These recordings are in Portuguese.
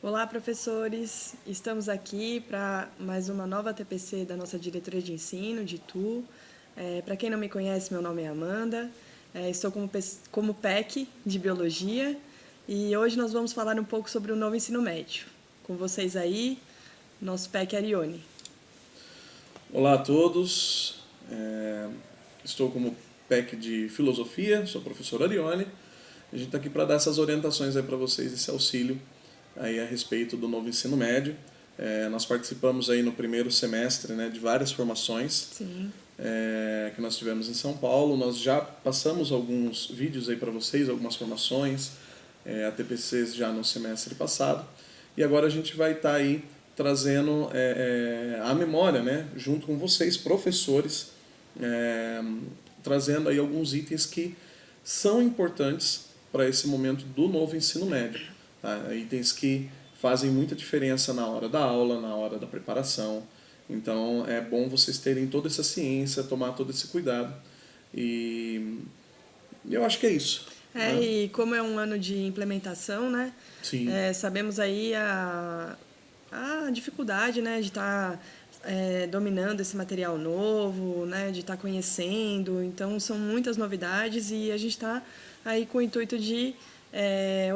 Olá, professores! Estamos aqui para mais uma nova TPC da nossa diretoria de ensino, de Tu. Para quem não me conhece, meu nome é Amanda, estou como PEC de Biologia e hoje nós vamos falar um pouco sobre o novo ensino médio. Com vocês aí, nosso PEC Arione. Olá a todos, estou como PEC de Filosofia, sou professor Arione. A gente está aqui para dar essas orientações aí para vocês, esse auxílio aí a respeito do novo ensino médio. Nós participamos aí no primeiro semestre, né, de várias formações que nós tivemos em São Paulo. Nós já passamos alguns vídeos aí para vocês, algumas formações, ATPCs já no semestre passado. E agora a gente vai estar aí trazendo a memória, né, junto com vocês, professores, trazendo aí alguns itens que são importantes para esse momento do novo ensino médio. Tá? Itens que fazem muita diferença na hora da aula, na hora da preparação. Então é bom vocês terem toda essa ciência, tomar todo esse cuidado. E eu acho que é isso. Né? E como é um ano de implementação, né? Sim. Sabemos aí a dificuldade, né, de estar dominando esse material novo, né, de estar conhecendo. Então, são muitas novidades e a gente está aí com o intuito de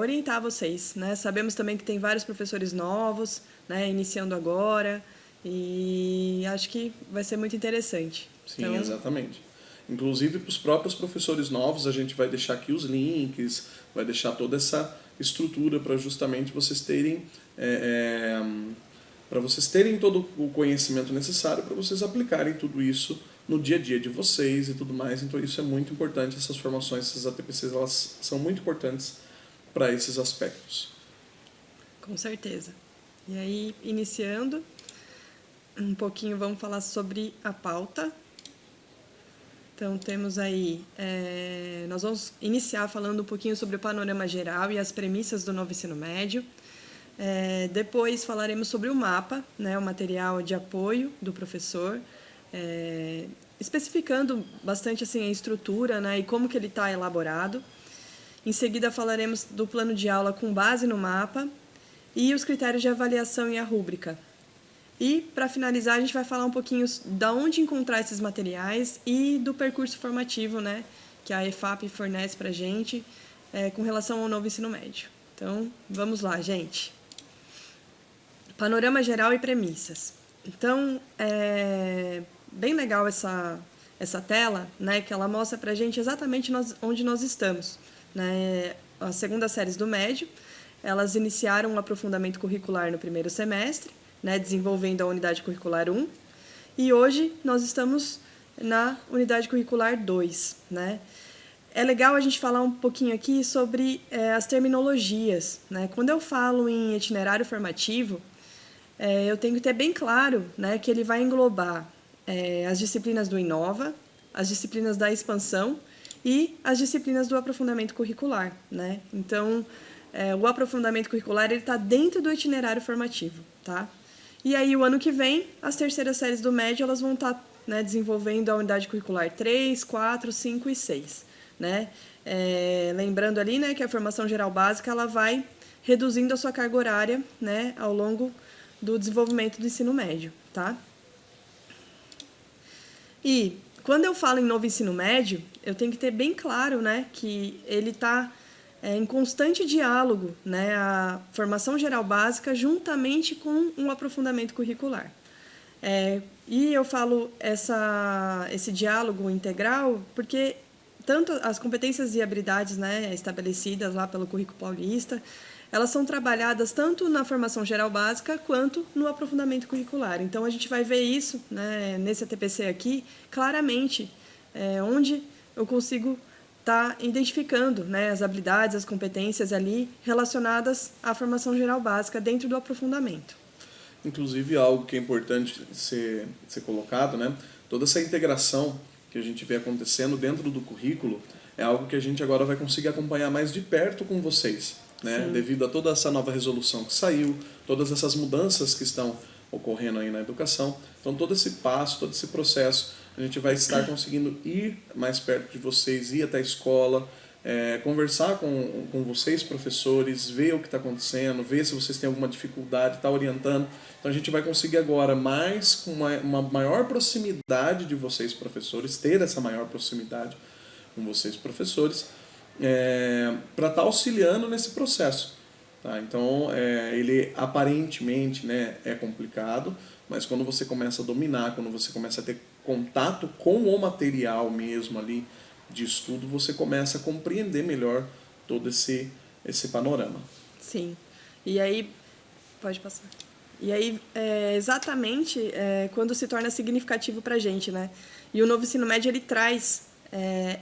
orientar vocês, né? Sabemos também que tem vários professores novos, né, iniciando agora, e acho que vai ser muito interessante. Sim, Então, exatamente. Inclusive para os próprios professores novos, a gente vai deixar aqui os links, vai deixar toda essa estrutura para justamente vocês terem para vocês terem todo o conhecimento necessário para vocês aplicarem tudo isso no dia a dia de vocês e tudo mais. Então isso é muito importante, essas formações, essas ATPCs, elas são muito importantes para esses aspectos. com certeza. E aí, iniciando um pouquinho, vamos falar sobre a pauta. Então, temos aí, nós vamos iniciar falando um pouquinho sobre o panorama geral e as premissas do novo ensino médio. Depois falaremos sobre o mapa, né, o material de apoio do professor, especificando bastante assim, a estrutura, né, e como que ele está elaborado. Em seguida, falaremos do plano de aula com base no mapa e os critérios de avaliação e a rúbrica. E, para finalizar, a gente vai falar um pouquinho de onde encontrar esses materiais e do percurso formativo, né, que a EFAP fornece para a gente com relação ao novo ensino médio. Então, vamos lá, gente. Panorama geral e premissas. Então, é bem legal essa tela, né, que ela mostra para a gente exatamente onde nós estamos. Né? As segundas séries do médio, elas iniciaram um aprofundamento curricular no primeiro semestre, né, desenvolvendo a unidade curricular 1, e hoje nós estamos na unidade curricular 2. Né? É legal a gente falar um pouquinho aqui sobre as terminologias. Né? Quando eu falo em itinerário formativo, eu tenho que ter bem claro, né, que ele vai englobar as disciplinas do Inova, as disciplinas da expansão e as disciplinas do aprofundamento curricular. Né? Então, o aprofundamento curricular está dentro do itinerário formativo. Tá? E aí, o ano que vem, as terceiras séries do médio elas vão estar desenvolvendo a unidade curricular 3, 4, 5 e 6. Né? Lembrando ali, né, que a formação geral básica ela vai reduzindo a sua carga horária, né, ao longo do desenvolvimento do ensino médio. Tá? E quando eu falo em novo ensino médio, eu tenho que ter bem claro, né, que ele está em constante diálogo, né, a formação geral básica juntamente com um aprofundamento curricular. E eu falo esse diálogo integral porque tanto as competências e habilidades, né, estabelecidas lá pelo Currículo Paulista, elas são trabalhadas tanto na formação geral básica quanto no aprofundamento curricular. Então, a gente vai ver isso, né, nesse ATPC aqui, claramente, onde eu consigo estar identificando, né, as habilidades, as competências ali relacionadas à formação geral básica dentro do aprofundamento. Inclusive, algo que é importante ser colocado, né? Toda essa integração que a gente vê acontecendo dentro do currículo é algo que a gente agora vai conseguir acompanhar mais de perto com vocês, né? Devido a toda essa nova resolução que saiu, todas essas mudanças que estão ocorrendo aí na educação. Então, todo esse passo, todo esse processo, a gente vai estar conseguindo ir mais perto de vocês, ir até a escola, conversar com vocês, professores, ver o que está acontecendo, ver se vocês têm alguma dificuldade, está orientando. Então a gente vai conseguir agora, com uma maior proximidade de vocês, professores, ter essa maior proximidade com vocês, professores, para estar auxiliando nesse processo. Tá? Então, ele aparentemente, né, é complicado, mas quando você começa a dominar, quando você começa a ter contato com o material mesmo ali de estudo, você começa a compreender melhor todo esse panorama. Sim. E aí, pode passar. E aí, exatamente quando se torna significativo para a gente, né? E o novo ensino médio, ele traz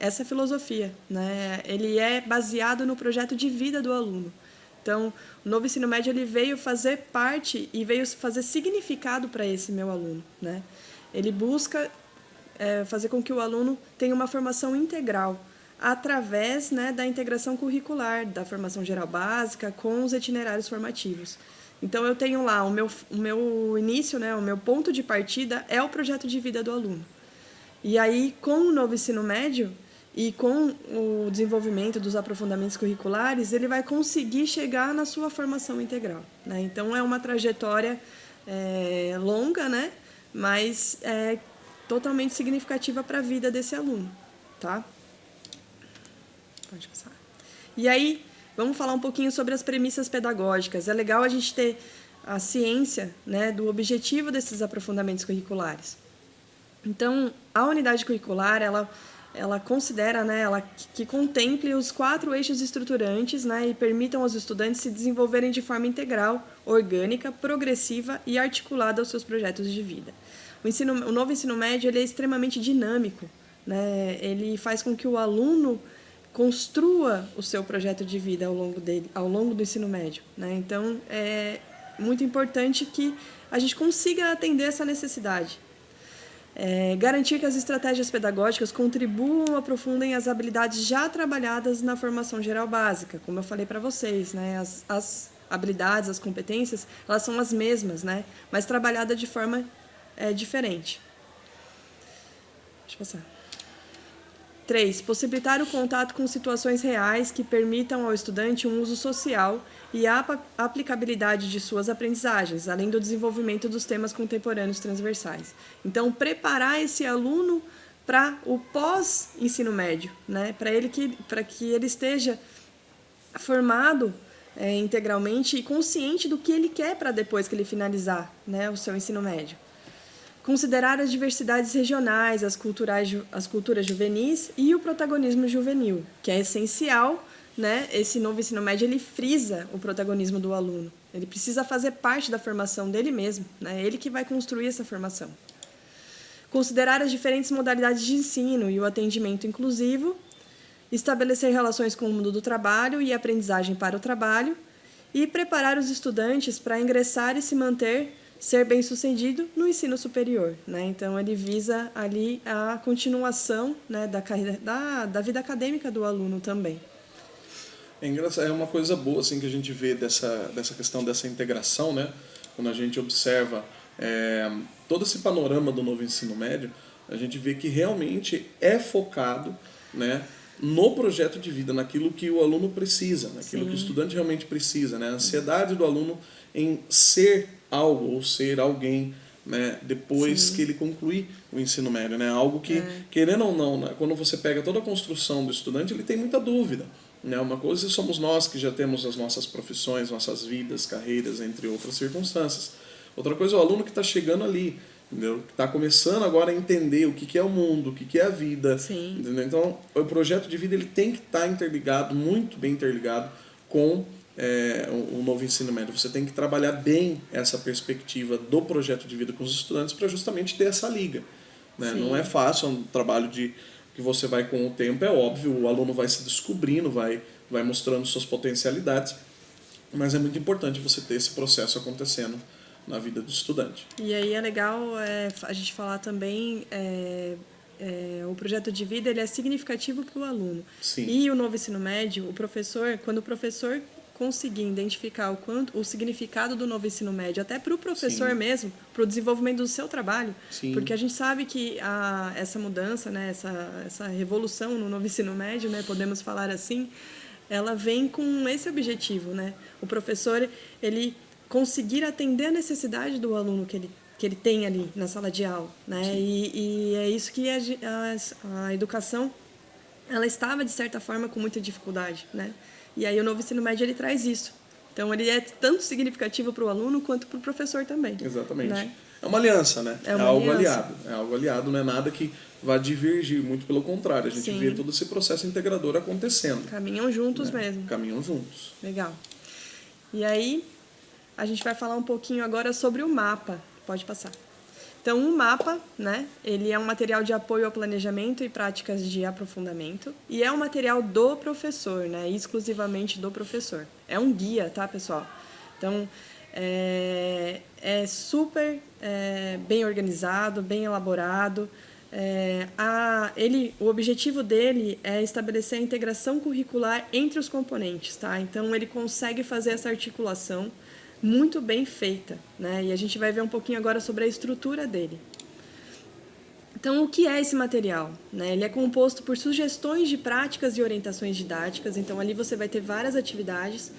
essa filosofia, né? Ele é baseado no projeto de vida do aluno. Então, o novo ensino médio, ele veio fazer parte e veio fazer significado para esse meu aluno, né? Ele busca fazer com que o aluno tenha uma formação integral através, né, da integração curricular, da formação geral básica com os itinerários formativos. Então, eu tenho lá o meu início, né, o meu ponto de partida é o projeto de vida do aluno. E aí, com o novo ensino médio e com o desenvolvimento dos aprofundamentos curriculares, ele vai conseguir chegar na sua formação integral, né? Então, é uma trajetória longa, né, mas totalmente significativa para a vida desse aluno, tá? Pode passar. E aí, vamos falar um pouquinho sobre as premissas pedagógicas. É legal a gente ter a ciência, né, do objetivo desses aprofundamentos curriculares. Então, a unidade curricular, ela considera, né, que contemple os 4 eixos estruturantes, né, e permitam aos estudantes se desenvolverem de forma integral, orgânica, progressiva e articulada aos seus projetos de vida. O novo ensino médio, ele é extremamente dinâmico, né? Ele faz com que o aluno construa o seu projeto de vida ao longo do ensino médio, né? Então, é muito importante que a gente consiga atender essa necessidade. Garantir que as estratégias pedagógicas contribuam ou aprofundem as habilidades já trabalhadas na formação geral básica, como eu falei para vocês, né? As habilidades, as competências, elas são as mesmas, né? Mas trabalhadas de forma diferente. Deixa eu passar. 3. Possibilitar o contato com situações reais que permitam ao estudante um uso social e a aplicabilidade de suas aprendizagens, além do desenvolvimento dos temas contemporâneos transversais. Então, preparar esse aluno para o pós-ensino médio, né? Para que ele esteja formado integralmente e consciente do que ele quer para depois que ele finalizar, né, o seu ensino médio. Considerar as diversidades regionais, as culturas juvenis e o protagonismo juvenil, que é essencial, né? Esse novo ensino médio, ele frisa o protagonismo do aluno. Ele precisa fazer parte da formação dele mesmo, né? Ele que vai construir essa formação. Considerar as diferentes modalidades de ensino e o atendimento inclusivo, estabelecer relações com o mundo do trabalho e aprendizagem para o trabalho e preparar os estudantes para ingressar e se manter ser bem-sucedido no ensino superior, né? Então, ele visa ali a continuação, né, da vida acadêmica do aluno também. É engraçado, é uma coisa boa assim, que a gente vê dessa questão dessa integração, né? Quando a gente observa todo esse panorama do novo ensino médio, a gente vê que realmente é focado, né, no projeto de vida, naquilo que o aluno precisa, naquilo que o estudante realmente precisa, né? A ansiedade do aluno em ser algo ou ser alguém, né, depois que ele concluir o ensino médio, né? Algo que, querendo ou não, né, quando você pega toda a construção do estudante, ele tem muita dúvida, né? Uma coisa somos nós que já temos as nossas profissões, nossas vidas, carreiras, entre outras circunstâncias. Outra coisa é o aluno que está chegando ali, entendeu? Que está começando agora a entender o que é o mundo, o que é a vida. Entendeu? Então, o projeto de vida ele tem que estar interligado, muito bem interligado, com o novo ensino médio. Você tem que trabalhar bem essa perspectiva do projeto de vida com os estudantes para justamente ter essa liga, né? Não é fácil, é um trabalho que você vai com o tempo, é óbvio, o aluno vai se descobrindo, vai mostrando suas potencialidades, mas é muito importante você ter esse processo acontecendo na vida do estudante. E aí é legal a gente falar também o projeto de vida ele é significativo para o aluno. Sim. E o novo ensino médio, quando o professor conseguir identificar o significado do novo ensino médio, até para o professor Sim. mesmo, para o desenvolvimento do seu trabalho, Sim. porque a gente sabe que essa mudança, né, essa revolução no novo ensino médio, né, podemos falar assim, ela vem com esse objetivo, né? O professor, ele conseguir atender a necessidade do aluno que ele tem ali na sala de aula, né? E é isso que a educação, ela estava, de certa forma, com muita dificuldade, né? E aí o novo ensino médio, ele traz isso. Então, ele é tanto significativo para o aluno quanto para o professor também. Exatamente. Né? É uma aliança, né? É uma algo aliança. aliado. É algo aliado, não é nada que vá divergir, muito pelo contrário. A gente Sim. vê todo esse processo integrador acontecendo. Caminham juntos né? mesmo. Caminham juntos. Legal. E aí, a gente vai falar um pouquinho agora sobre o mapa. Pode passar. Então, o mapa, né, ele é um material de apoio ao planejamento e práticas de aprofundamento e é um material do professor, né, exclusivamente do professor. É um guia, tá, pessoal? Então, é super bem organizado, bem elaborado. O objetivo dele é estabelecer a integração curricular entre os componentes, tá? Então, ele consegue fazer essa articulação muito bem feita, né? E a gente vai ver um pouquinho agora sobre a estrutura dele. Então, o que é esse material? Né? Ele é composto por sugestões de práticas e orientações didáticas, então ali você vai ter várias atividades.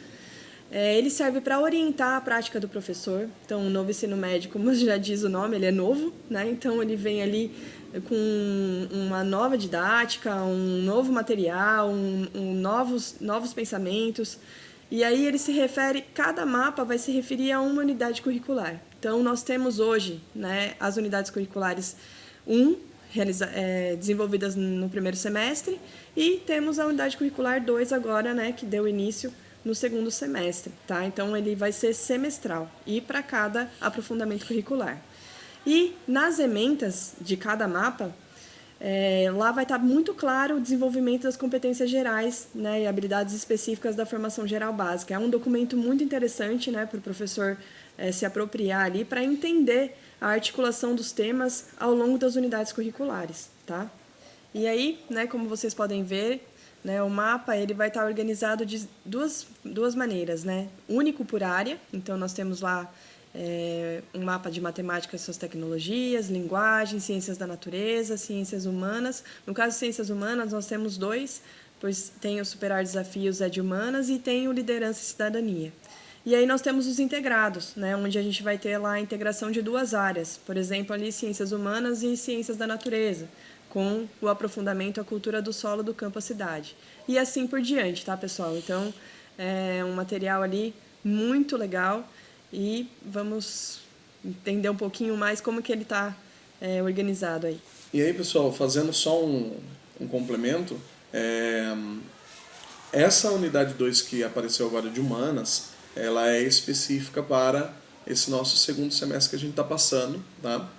Ele serve para orientar a prática do professor. Então, o novo ensino médio, como já diz o nome, ele é novo, né? Então ele vem ali com uma nova didática, um novo material, novos pensamentos. E aí ele se refere, cada mapa vai se referir a uma unidade curricular. Então, nós temos hoje, né, as unidades curriculares desenvolvidas no primeiro semestre e temos a unidade curricular 2 agora, né, que deu início no segundo semestre. Tá? Então, ele vai ser semestral e para cada aprofundamento curricular. E nas ementas de cada mapa, lá vai estar muito claro o desenvolvimento das competências gerais, né, e habilidades específicas da formação geral básica. É um documento muito interessante, né, para o professor se apropriar ali para entender a articulação dos temas ao longo das unidades curriculares. Tá? E aí, né, como vocês podem ver, né, o mapa ele vai estar organizado de duas maneiras. Né? Único por área, então nós temos lá um mapa de matemática e suas tecnologias, linguagem, ciências da natureza, ciências humanas. No caso de ciências humanas, nós temos 2, pois tem o Superar Desafios de Humanas e tem o Liderança e Cidadania. E aí nós temos os integrados, né, onde a gente vai ter lá a integração de 2 áreas, por exemplo, ali ciências humanas e ciências da natureza, com o aprofundamento à cultura do solo, do campo à cidade. E assim por diante, tá, pessoal? Então, é um material ali muito legal. E vamos entender um pouquinho mais como que ele está organizado aí. E aí, pessoal, fazendo só um complemento, essa unidade 2 que apareceu agora de humanas, ela é específica para esse nosso segundo semestre que a gente está passando, tá?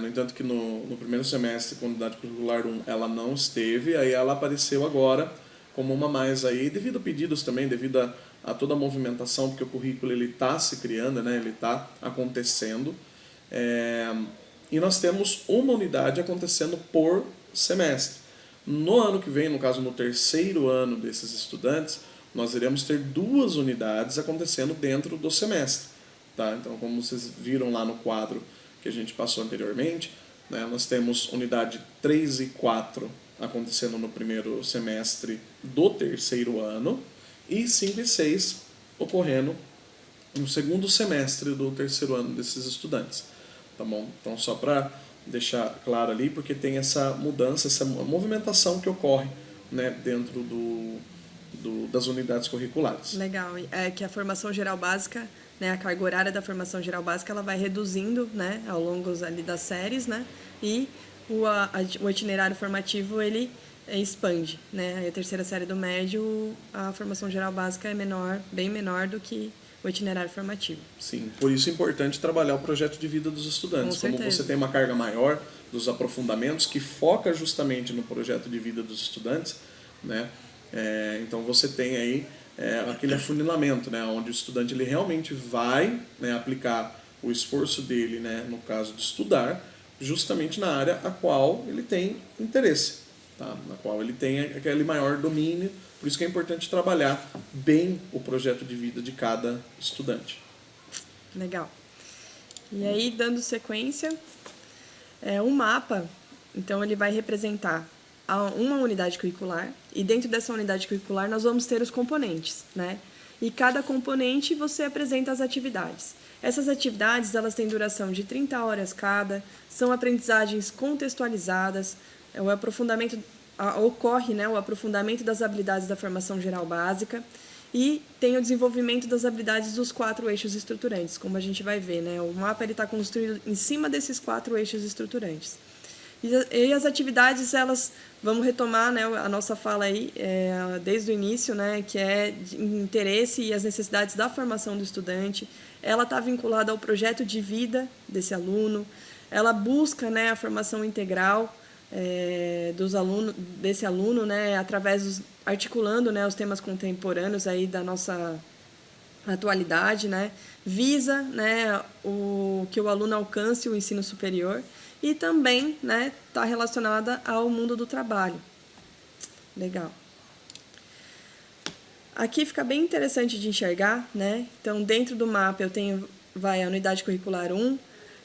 No entanto que no primeiro semestre, com a unidade curricular 1, ela não esteve, aí ela apareceu agora como uma mais aí, devido a pedidos também, devido a toda a movimentação, porque o currículo está se criando, né? Ele está acontecendo. E nós temos uma unidade acontecendo por semestre. No ano que vem, no caso no terceiro ano desses estudantes, nós iremos ter 2 unidades acontecendo dentro do semestre. Tá? Então, como vocês viram lá no quadro que a gente passou anteriormente, né? Nós temos unidade 3 e 4 acontecendo no primeiro semestre do terceiro ano e 5 e 6 ocorrendo no segundo semestre do terceiro ano desses estudantes. Tá bom? Então, só para deixar claro ali, porque tem essa mudança, essa movimentação que ocorre, né, dentro das unidades curriculares. Legal. É que a formação geral básica, né, a carga horária da formação geral básica, ela vai reduzindo, né, ao longo ali das séries, né, e o itinerário formativo ele expande, né? A terceira série do médio, a formação geral básica é menor, bem menor do que o itinerário formativo. Sim, por isso é importante trabalhar o projeto de vida dos estudantes. Como você tem uma carga maior dos aprofundamentos que foca justamente no projeto de vida dos estudantes, né? Então você tem aí aquele afunilamento, né? Onde o estudante ele realmente vai, né, aplicar o esforço dele, né, no caso de estudar, justamente na área a qual ele tem interesse. tá? Na qual ele tem aquele maior domínio. Por isso que é importante trabalhar bem o projeto de vida de cada estudante. Legal. E aí, dando sequência, o mapa, então, ele vai representar uma unidade curricular, e dentro dessa unidade curricular nós vamos ter os componentes, né? E cada componente você apresenta as atividades. Essas atividades, elas têm duração de 30 horas cada, são aprendizagens contextualizadas, o aprofundamento, ocorre, né, o aprofundamento das habilidades da formação geral básica e tem o desenvolvimento das habilidades dos 4 eixos estruturantes, como a gente vai ver, né? O mapa está construído em cima desses 4 eixos estruturantes. E as atividades, elas, vamos retomar, né, a nossa fala aí, desde o início, né, que é de interesse e as necessidades da formação do estudante. Ela está vinculada ao projeto de vida desse aluno, ela busca, né, a formação integral desse aluno, né, através articulando, né, os temas contemporâneos aí da nossa atualidade, né, visa, né, que o aluno alcance o ensino superior e também, né, está relacionada ao mundo do trabalho. Legal. Aqui fica bem interessante de enxergar, né? Então, dentro do mapa eu tenho a unidade curricular 1.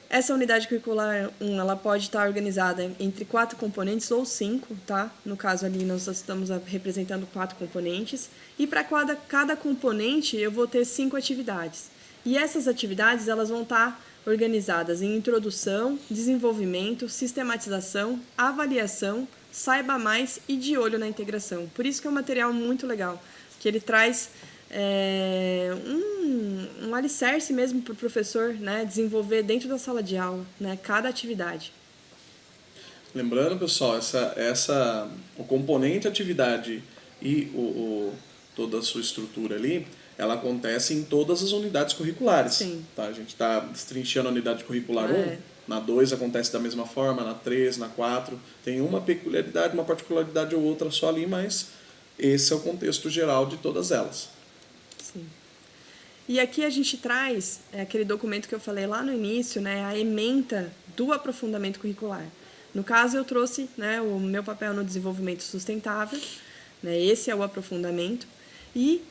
Essa unidade curricular 1, ela pode estar organizada entre 4 componentes ou 5, tá? No caso ali nós estamos representando 4 componentes. E para cada componente eu vou ter 5 atividades. E essas atividades, elas vão estar organizadas em introdução, desenvolvimento, sistematização, avaliação, saiba mais e de olho na integração. Por isso que é um material muito legal, que ele traz um alicerce mesmo para o professor, né, desenvolver dentro da sala de aula, né, cada atividade. Lembrando, pessoal, o componente atividade e toda a sua estrutura ali, ela acontece em todas as unidades curriculares. Sim. Tá? A gente está destrinchando a unidade curricular 1, na 2 acontece da mesma forma, na 3, na 4, tem uma peculiaridade, uma particularidade ou outra só ali, mas esse é o contexto geral de todas elas. Sim. E aqui a gente traz aquele documento que eu falei lá no início, né, a ementa do aprofundamento curricular. No caso, eu trouxe, né, o meu papel no desenvolvimento sustentável, né, esse é o aprofundamento, e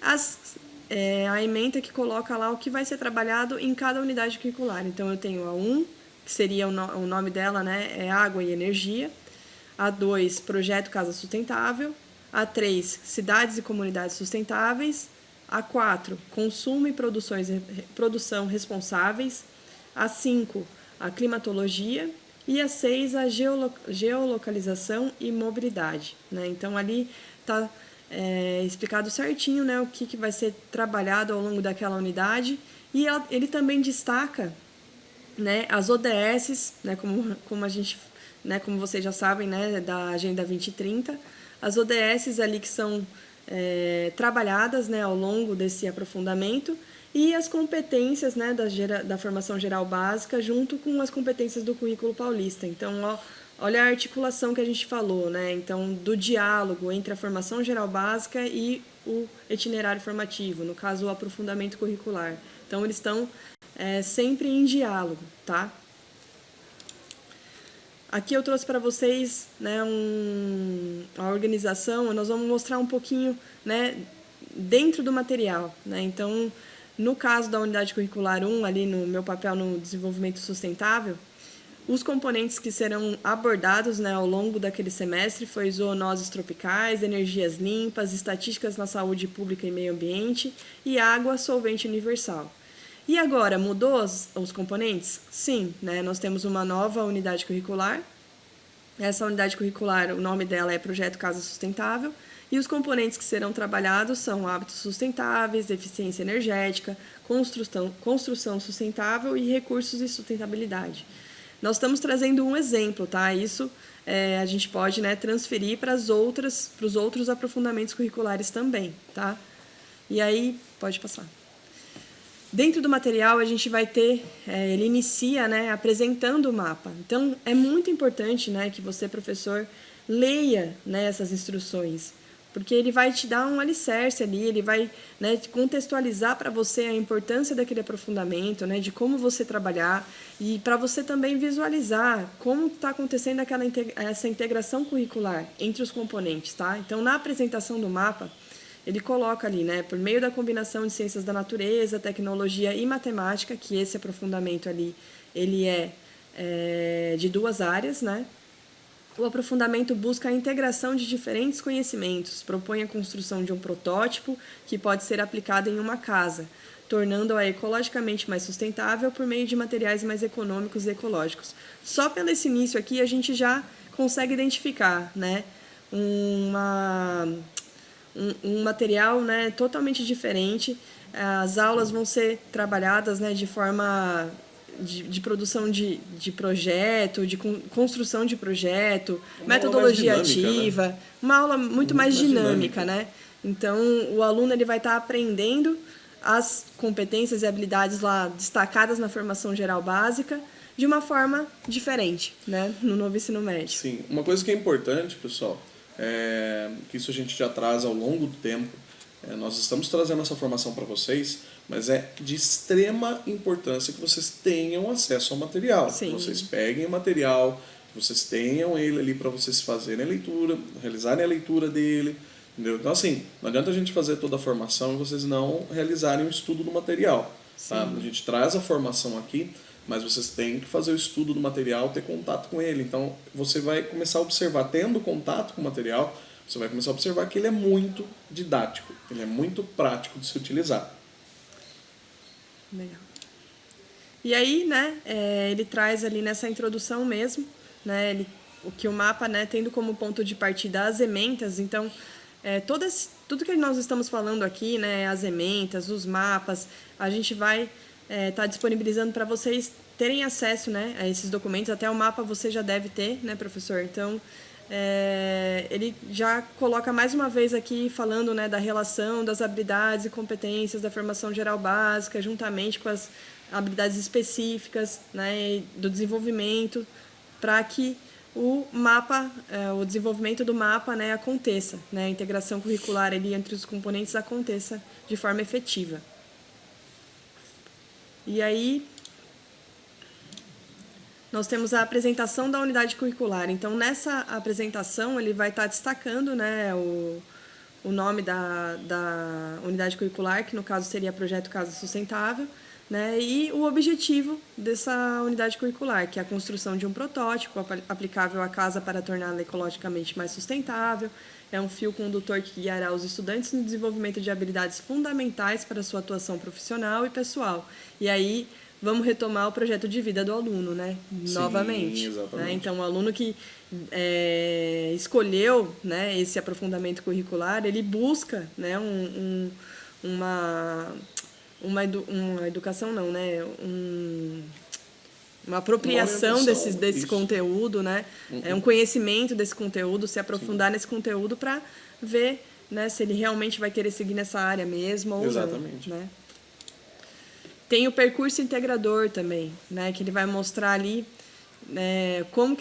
a ementa que coloca lá o que vai ser trabalhado em cada unidade curricular. Então, eu tenho a 1, que seria o nome dela, né, é Água e Energia, a 2, Projeto Casa Sustentável, a 3, Cidades e Comunidades Sustentáveis, a 4, Consumo e Produção Responsáveis, a 5, a Climatologia e a 6, a Geolocalização e Mobilidade, né? Então, ali está explicado certinho, né, o que vai ser trabalhado ao longo daquela unidade e ele também destaca, né, as ODS, né, como a gente, né, como vocês já sabem, né, da Agenda 2030, as ODS ali que são trabalhadas, né, ao longo desse aprofundamento e as competências, né, da formação geral básica junto com as competências do currículo paulista. Então, olha a articulação que a gente falou, né? Então, do diálogo entre a formação geral básica e o itinerário formativo, no caso, o aprofundamento curricular. Então, eles estão sempre em diálogo, tá? Aqui eu trouxe para vocês, né, a organização, nós vamos mostrar um pouquinho, né, dentro do material, né? Então, no caso da unidade curricular 1, ali no meu papel no desenvolvimento sustentável, os componentes que serão abordados, né, ao longo daquele semestre foi zoonoses tropicais, energias limpas, estatísticas na saúde pública e meio ambiente e água solvente universal. E agora, mudou os componentes? Sim, né, nós temos uma nova unidade curricular. Essa unidade curricular, o nome dela é Projeto Casa Sustentável, e os componentes que serão trabalhados são hábitos sustentáveis, eficiência energética, construção sustentável e recursos e sustentabilidade. Nós estamos trazendo um exemplo, tá? Isso a gente pode, né, transferir para os outros aprofundamentos curriculares também, tá? E aí, pode passar. Dentro do material, a gente vai ter, ele inicia, né, apresentando o mapa. Então, é muito importante, né, que você, professor, leia, né, essas instruções. porque ele vai te dar um alicerce ali, ele vai, né, contextualizar para você a importância daquele aprofundamento, né, de como você trabalhar e para você também visualizar como está acontecendo essa integração curricular entre os componentes, tá? Então, na apresentação do mapa, ele coloca ali, né, por meio da combinação de ciências da natureza, tecnologia e matemática, que esse aprofundamento ali, ele é de 2 áreas, né? O aprofundamento busca a integração de diferentes conhecimentos, propõe a construção de um protótipo que pode ser aplicado em uma casa, tornando-a ecologicamente mais sustentável por meio de materiais mais econômicos e ecológicos. Só pelo esse início aqui a gente já consegue identificar, né, um material, né, totalmente diferente. As aulas vão ser trabalhadas, né, de forma de produção de projeto, de construção de projeto, metodologia ativa, né? Uma aula muito mais dinâmica, né? Então, o aluno ele vai estar aprendendo as competências e habilidades lá destacadas na formação geral básica de uma forma diferente, né, no novo ensino médio. Sim, uma coisa que é importante, pessoal, que isso a gente já traz ao longo do tempo, nós estamos trazendo essa formação para vocês, mas é de extrema importância que vocês tenham acesso ao material. Sim. Que vocês peguem o material, que vocês tenham ele ali para vocês fazerem a leitura, realizarem a leitura dele. Entendeu? Então, assim, não adianta a gente fazer toda a formação e vocês não realizarem o estudo do material. Tá? A gente traz a formação aqui, mas vocês têm que fazer o estudo do material, ter contato com ele. Então, você vai começar a observar, tendo contato com o material, você vai começar a observar que ele é muito didático, ele é muito prático de se utilizar. Legal. E aí, né, ele traz ali nessa introdução mesmo, né, o que o mapa, né, tendo como ponto de partida as ementas, então, tudo que nós estamos falando aqui, né, as ementas, os mapas, a gente vai estar disponibilizando para vocês terem acesso, né, a esses documentos. Até o mapa você já deve ter, né, professor? Então, ele já coloca mais uma vez aqui falando, né, da relação das habilidades e competências da formação geral básica, juntamente com as habilidades específicas, né, do desenvolvimento, para que o mapa, o desenvolvimento do mapa, né, aconteça, né, a integração curricular ali entre os componentes aconteça de forma efetiva. E aí nós temos a apresentação da unidade curricular. Então, nessa apresentação, ele vai estar destacando, né, o nome da unidade curricular, que no caso seria Projeto Casa Sustentável, né, e o objetivo dessa unidade curricular, que é a construção de um protótipo aplicável à casa para torná-la ecologicamente mais sustentável. É um fio condutor que guiará os estudantes no desenvolvimento de habilidades fundamentais para a sua atuação profissional e pessoal. E aí vamos retomar o projeto de vida do aluno, né? Sim, novamente. Exatamente. Né? Então, o aluno que escolheu, né, esse aprofundamento curricular, ele busca, né, uma educação, não, né? Uma apropriação desse conteúdo, né? Um conhecimento desse conteúdo, se aprofundar Sim. nesse conteúdo para ver, né, se ele realmente vai querer seguir nessa área mesmo ou Exatamente. não. Né? Tem o percurso integrador também, né, que ele vai mostrar ali como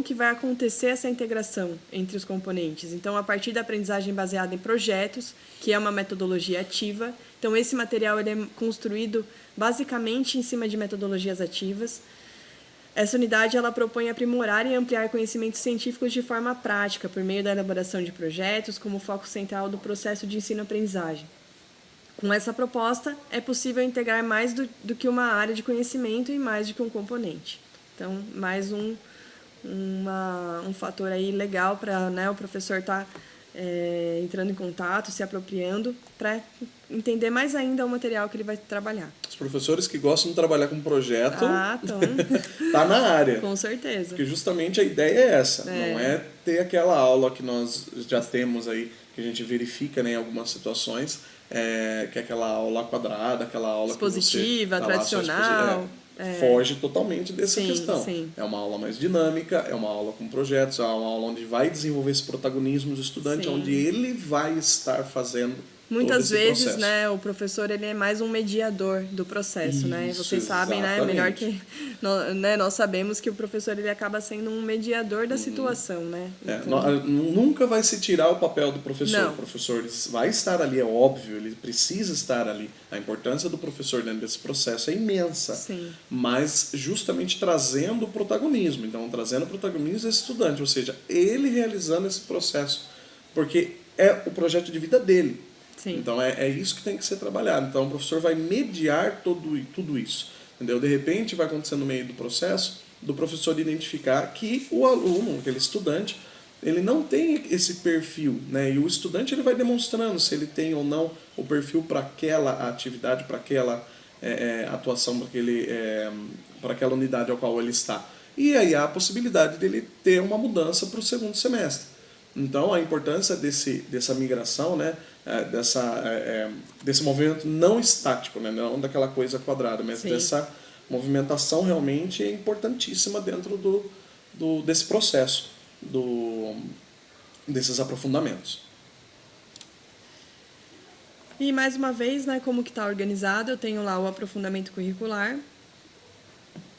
que vai acontecer essa integração entre os componentes. Então, a partir da aprendizagem baseada em projetos, que é uma metodologia ativa. Então, esse material ele é construído basicamente em cima de metodologias ativas. Essa unidade ela propõe aprimorar e ampliar conhecimentos científicos de forma prática, por meio da elaboração de projetos, como foco central do processo de ensino-aprendizagem. Com essa proposta, é possível integrar mais do que uma área de conhecimento e mais do que um componente. Então, mais um fator aí legal para, né, o professor estar entrando em contato, se apropriando, para entender mais ainda o material que ele vai trabalhar. Os professores que gostam de trabalhar com projeto, tá na área. Com certeza. Porque justamente a ideia é essa, não é ter aquela aula que nós já temos aí, que a gente verifica, né, em algumas situações, que é aquela aula quadrada, aquela aula expositiva, que você tradicional. Foge totalmente dessa sim, questão. Sim. É uma aula mais dinâmica, é uma aula com projetos, é uma aula onde vai desenvolver esse protagonismo do estudante, sim. onde ele vai estar fazendo Muitas esse vezes, processo. né, o professor ele é mais um mediador do processo, né? Isso, Vocês sabem, né, exatamente. melhor que né, nós sabemos que o professor ele acaba sendo um mediador da situação, né? Nunca vai se tirar o papel do professor. Não. O professor vai estar ali, é óbvio, ele precisa estar ali. A importância do professor dentro desse processo é imensa. Sim. Mas justamente trazendo o protagonismo. Então, trazendo o protagonismo desse estudante, ou seja, ele realizando esse processo. Porque é o projeto de vida dele. Sim. Então, é isso que tem que ser trabalhado. Então, o professor vai mediar tudo isso. Entendeu? De repente, vai acontecer no meio do processo do professor identificar que o aluno, aquele estudante, ele não tem esse perfil, né? E o estudante ele vai demonstrando se ele tem ou não o perfil para aquela atividade, para aquela atuação, para aquela unidade ao qual ele está. E aí há a possibilidade dele ter uma mudança para o segundo semestre. Então, a importância dessa migração, né, desse movimento não estático, né, não daquela coisa quadrada, mas dessa movimentação realmente é importantíssima dentro desse processo, desses aprofundamentos. E mais uma vez, né, como que está organizado, eu tenho lá o aprofundamento curricular.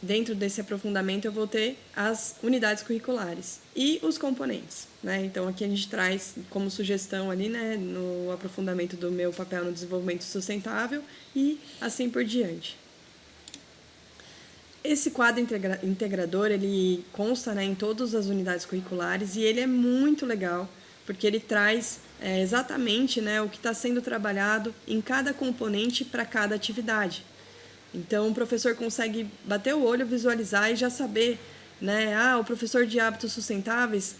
Dentro desse aprofundamento eu vou ter as unidades curriculares e os componentes, né? Então aqui a gente traz como sugestão ali, né, no aprofundamento do meu papel no desenvolvimento sustentável e assim por diante. Esse quadro integrador, ele consta, né, em todas as unidades curriculares e ele é muito legal, porque ele traz exatamente, né, o que está sendo trabalhado em cada componente para cada atividade. Então, o professor consegue bater o olho, visualizar e já saber, né, o professor de hábitos sustentáveis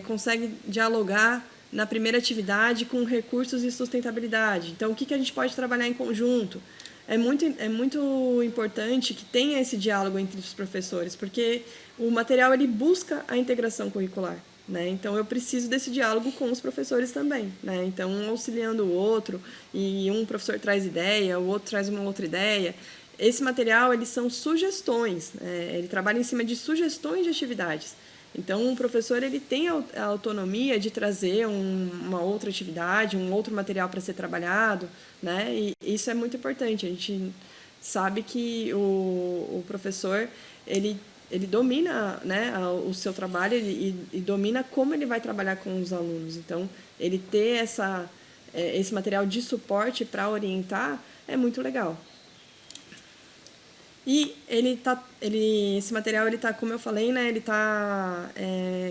consegue dialogar na primeira atividade com recursos e sustentabilidade. Então, o que a gente pode trabalhar em conjunto? É muito importante que tenha esse diálogo entre os professores, porque o material ele busca a integração curricular, né? Então, eu preciso desse diálogo com os professores também, né? Então, um auxiliando o outro, e um professor traz ideia, o outro traz uma outra ideia. Esse material, eles são sugestões, ele trabalha em cima de sugestões de atividades. Então, o professor ele tem a autonomia de trazer uma outra atividade, um outro material para ser trabalhado, né? E isso é muito importante. A gente sabe que o professor ele domina, né, o seu trabalho e domina como ele vai trabalhar com os alunos. Então, ele ter esse material de suporte para orientar é muito legal. E esse material, como eu falei, né, ele está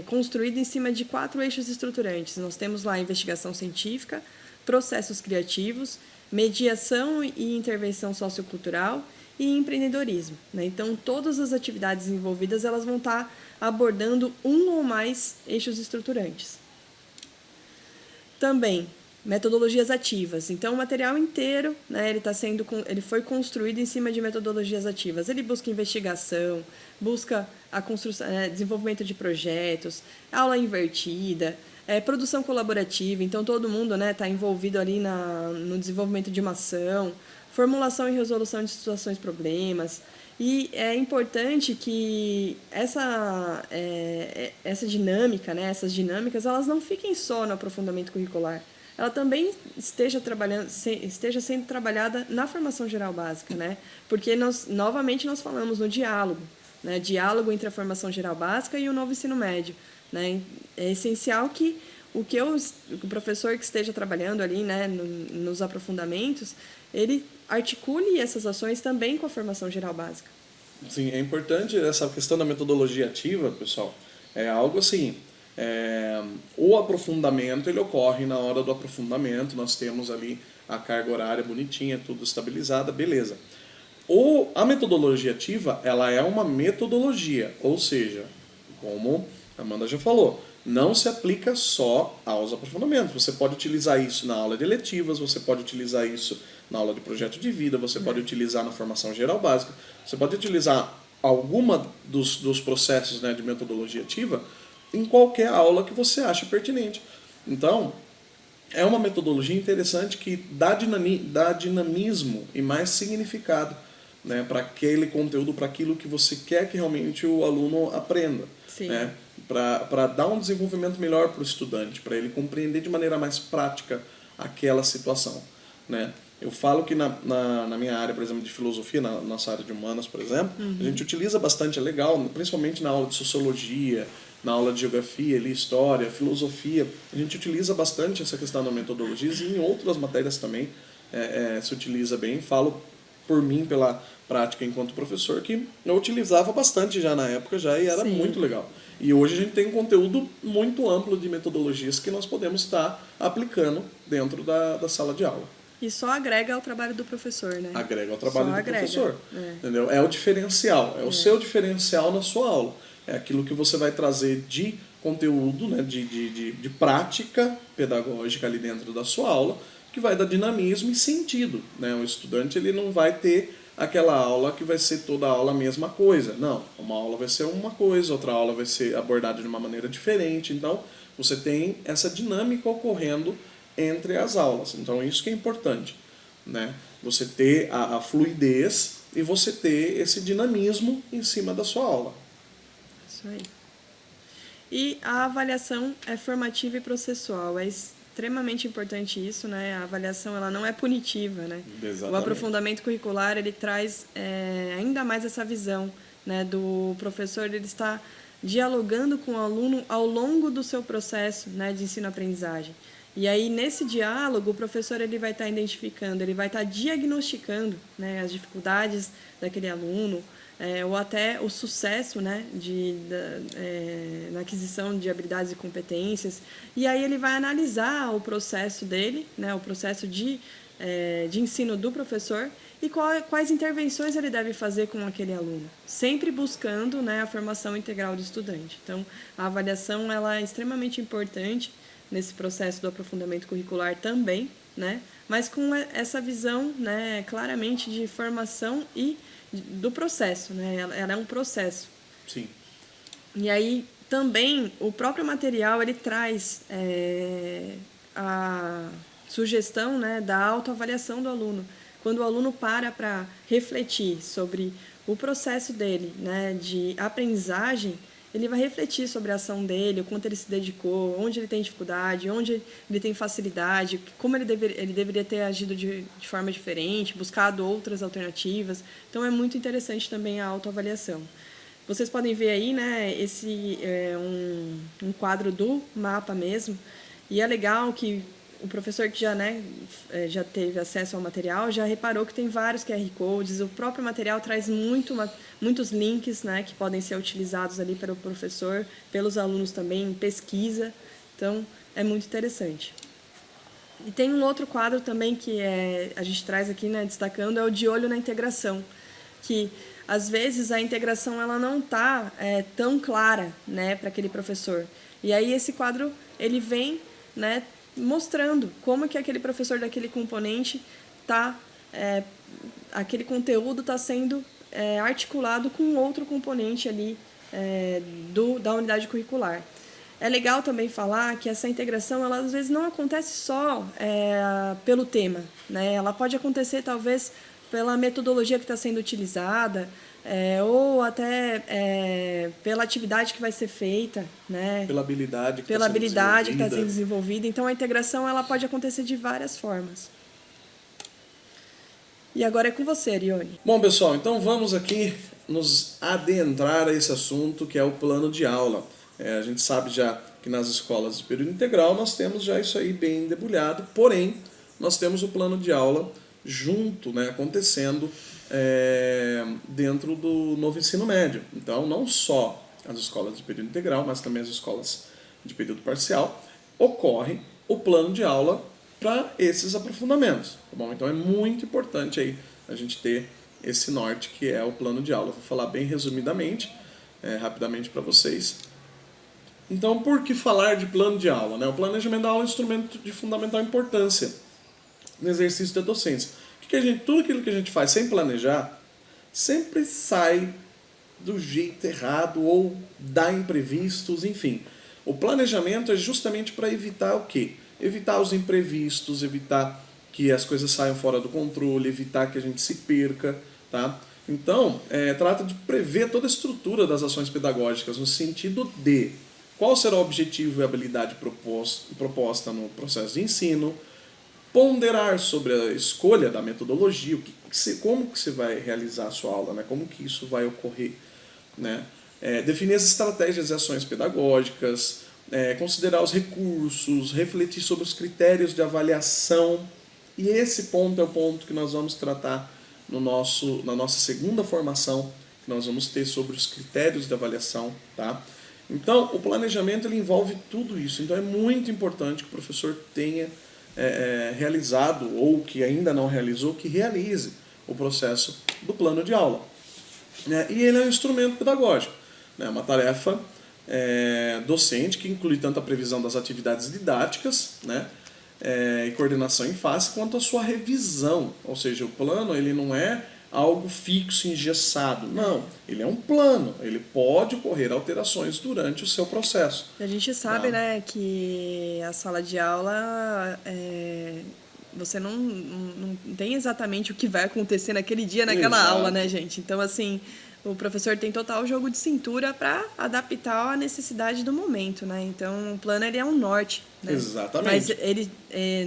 construído em cima de 4 eixos estruturantes. Nós temos lá investigação científica, processos criativos, mediação e intervenção sociocultural e empreendedorismo, né? Então, todas as atividades envolvidas elas vão estar abordando um ou mais eixos estruturantes. Também metodologias ativas. Então, o material inteiro, né, ele foi construído em cima de metodologias ativas. Ele busca investigação, busca a construção, desenvolvimento de projetos, aula invertida, produção colaborativa. Então, todo mundo está envolvido ali no desenvolvimento de uma ação, formulação e resolução de situações, problemas. E é importante que essa dinâmica, né, essas dinâmicas, elas não fiquem só no aprofundamento curricular. Ela também esteja sendo trabalhada na formação geral básica, né? Porque novamente nós falamos no diálogo, né? Diálogo entre a formação geral básica e o novo ensino médio, né? É essencial que o professor que esteja trabalhando ali, né, nos aprofundamentos, ele articule essas ações também com a formação geral básica. Sim, é importante essa questão da metodologia ativa, pessoal. É algo assim, o aprofundamento ele ocorre na hora do aprofundamento, nós temos ali a carga horária bonitinha, tudo estabilizada, beleza. A metodologia ativa, ela é uma metodologia, ou seja, como a Amanda já falou, não se aplica só aos aprofundamentos. Você pode utilizar isso na aula de eletivas, você pode utilizar isso na aula de projeto de vida, você pode utilizar na formação geral básica, você pode utilizar alguma dos processos, né, de metodologia ativa em qualquer aula que você ache pertinente. Então, é uma metodologia interessante que dá dinamismo e mais significado, né, para aquele conteúdo, para aquilo que você quer que realmente o aluno aprenda. Sim. Né, para dar um desenvolvimento melhor para o estudante, para ele compreender de maneira mais prática aquela situação, né? Eu falo que na minha área, por exemplo, de filosofia, na nossa área de humanas, por exemplo, a gente utiliza bastante, é legal, principalmente na aula de sociologia, na aula de geografia, ali, história, filosofia, a gente utiliza bastante essa questão da metodologia e em outras matérias também se utiliza bem. Falo por mim, pela prática enquanto professor, que eu utilizava bastante já na época já e era Sim. muito legal. E hoje a gente tem um conteúdo muito amplo de metodologias que nós podemos estar aplicando dentro da sala de aula. E só agrega ao trabalho do professor, né? Agrega ao trabalho Só do agrega. professor. Entendeu? É o diferencial, é o seu diferencial na sua aula. É aquilo que você vai trazer de conteúdo, né, de prática pedagógica ali dentro da sua aula, que vai dar dinamismo e sentido. Né? O estudante ele não vai ter aquela aula que vai ser toda a aula a mesma coisa. Não, uma aula vai ser uma coisa, outra aula vai ser abordada de uma maneira diferente. Então, você tem essa dinâmica ocorrendo entre as aulas. Então, isso que é importante, né? Você ter a fluidez e você ter esse dinamismo em cima da sua aula. Isso aí. E a avaliação é formativa e processual. É extremamente importante isso, né? A avaliação ela não é punitiva, né? Exatamente. O aprofundamento curricular ele traz ainda mais essa visão, né? Do professor ele está dialogando com o aluno ao longo do seu processo, né? De ensino-aprendizagem. E aí, nesse diálogo, o professor ele vai estar identificando, ele vai estar diagnosticando, né, as dificuldades daquele aluno, ou até o sucesso, né, na aquisição de habilidades e competências. E aí ele vai analisar o processo dele, né, o processo de ensino do professor e quais intervenções ele deve fazer com aquele aluno, sempre buscando, né, a formação integral do estudante. Então, a avaliação ela é extremamente importante nesse processo do aprofundamento curricular também, né? Mas com essa visão, né, claramente de formação e do processo, né? Ela é um processo. Sim. E aí também o próprio material ele traz a sugestão, né, da autoavaliação do aluno. Quando o aluno para refletir sobre o processo dele, né, de aprendizagem, ele vai refletir sobre a ação dele, o quanto ele se dedicou, onde ele tem dificuldade, onde ele tem facilidade, como ele deveria ter agido de forma diferente, buscado outras alternativas. Então, é muito interessante também a autoavaliação. Vocês podem ver aí, né, esse é um quadro do mapa mesmo, e é legal que o professor que já teve acesso ao material já reparou que tem vários QR Codes, o próprio material traz muitos links, né, que podem ser utilizados ali pelo professor, pelos alunos também, em pesquisa, então é muito interessante. E tem um outro quadro também que a gente traz aqui, né, destacando, é o de olho na integração, que às vezes a integração ela não está tão clara, né, para aquele professor. E aí esse quadro ele vem, né, mostrando como que aquele professor daquele componente aquele conteúdo está sendo articulado com outro componente ali da unidade curricular. É legal também falar que essa integração, ela às vezes não acontece só pelo tema, né? Ela pode acontecer talvez pela metodologia que está sendo utilizada, ou até pela atividade que vai ser feita, né? Pela habilidade que está sendo desenvolvida. Então, a integração ela pode acontecer de várias formas. E agora é com você, Arione. Bom, pessoal, então vamos aqui nos adentrar a esse assunto que é o plano de aula. A gente sabe já que nas escolas de período integral nós temos já isso aí bem debulhado, porém, nós temos o plano de aula junto, né, acontecendo dentro do novo ensino médio. Então, não só as escolas de período integral, mas também as escolas de período parcial, ocorre o plano de aula para esses aprofundamentos. Tá bom? Então, é muito importante aí a gente ter esse norte que é o plano de aula. Vou falar bem resumidamente, rapidamente para vocês. Então, por que falar de plano de aula? Né? O planejamento da aula é um instrumento de fundamental importância no exercício da docência. Tudo aquilo que a gente faz sem planejar sempre sai do jeito errado ou dá imprevistos, enfim. O planejamento é justamente para evitar o quê? Evitar os imprevistos, evitar que as coisas saiam fora do controle, evitar que a gente se perca, tá? Então, trata de prever toda a estrutura das ações pedagógicas no sentido de qual será o objetivo e a habilidade proposta no processo de ensino, ponderar sobre a escolha da metodologia, como que você vai realizar a sua aula, né? Como que isso vai ocorrer, né? Definir as estratégias e ações pedagógicas, considerar os recursos, refletir sobre os critérios de avaliação. E esse ponto é o ponto que nós vamos tratar na nossa segunda formação, que nós vamos ter sobre os critérios de avaliação. Tá? Então, o planejamento ele envolve tudo isso. Então, é muito importante que o professor tenha realizado, ou que ainda não realizou, que realize o processo do plano de aula. E ele é um instrumento pedagógico, né? Uma tarefa docente que inclui tanto a previsão das atividades didáticas, né? E coordenação em face, quanto a sua revisão. Ou seja, o plano ele não é algo fixo, engessado. Não, ele é um plano. Ele pode ocorrer alterações durante o seu processo. A gente sabe, né, que a sala de aula, você não tem exatamente o que vai acontecer naquele dia, naquela aula, né, gente? Então, assim, o professor tem total jogo de cintura para adaptar à necessidade do momento, né? Então, o plano ele é um norte, né? Exatamente. Mas ele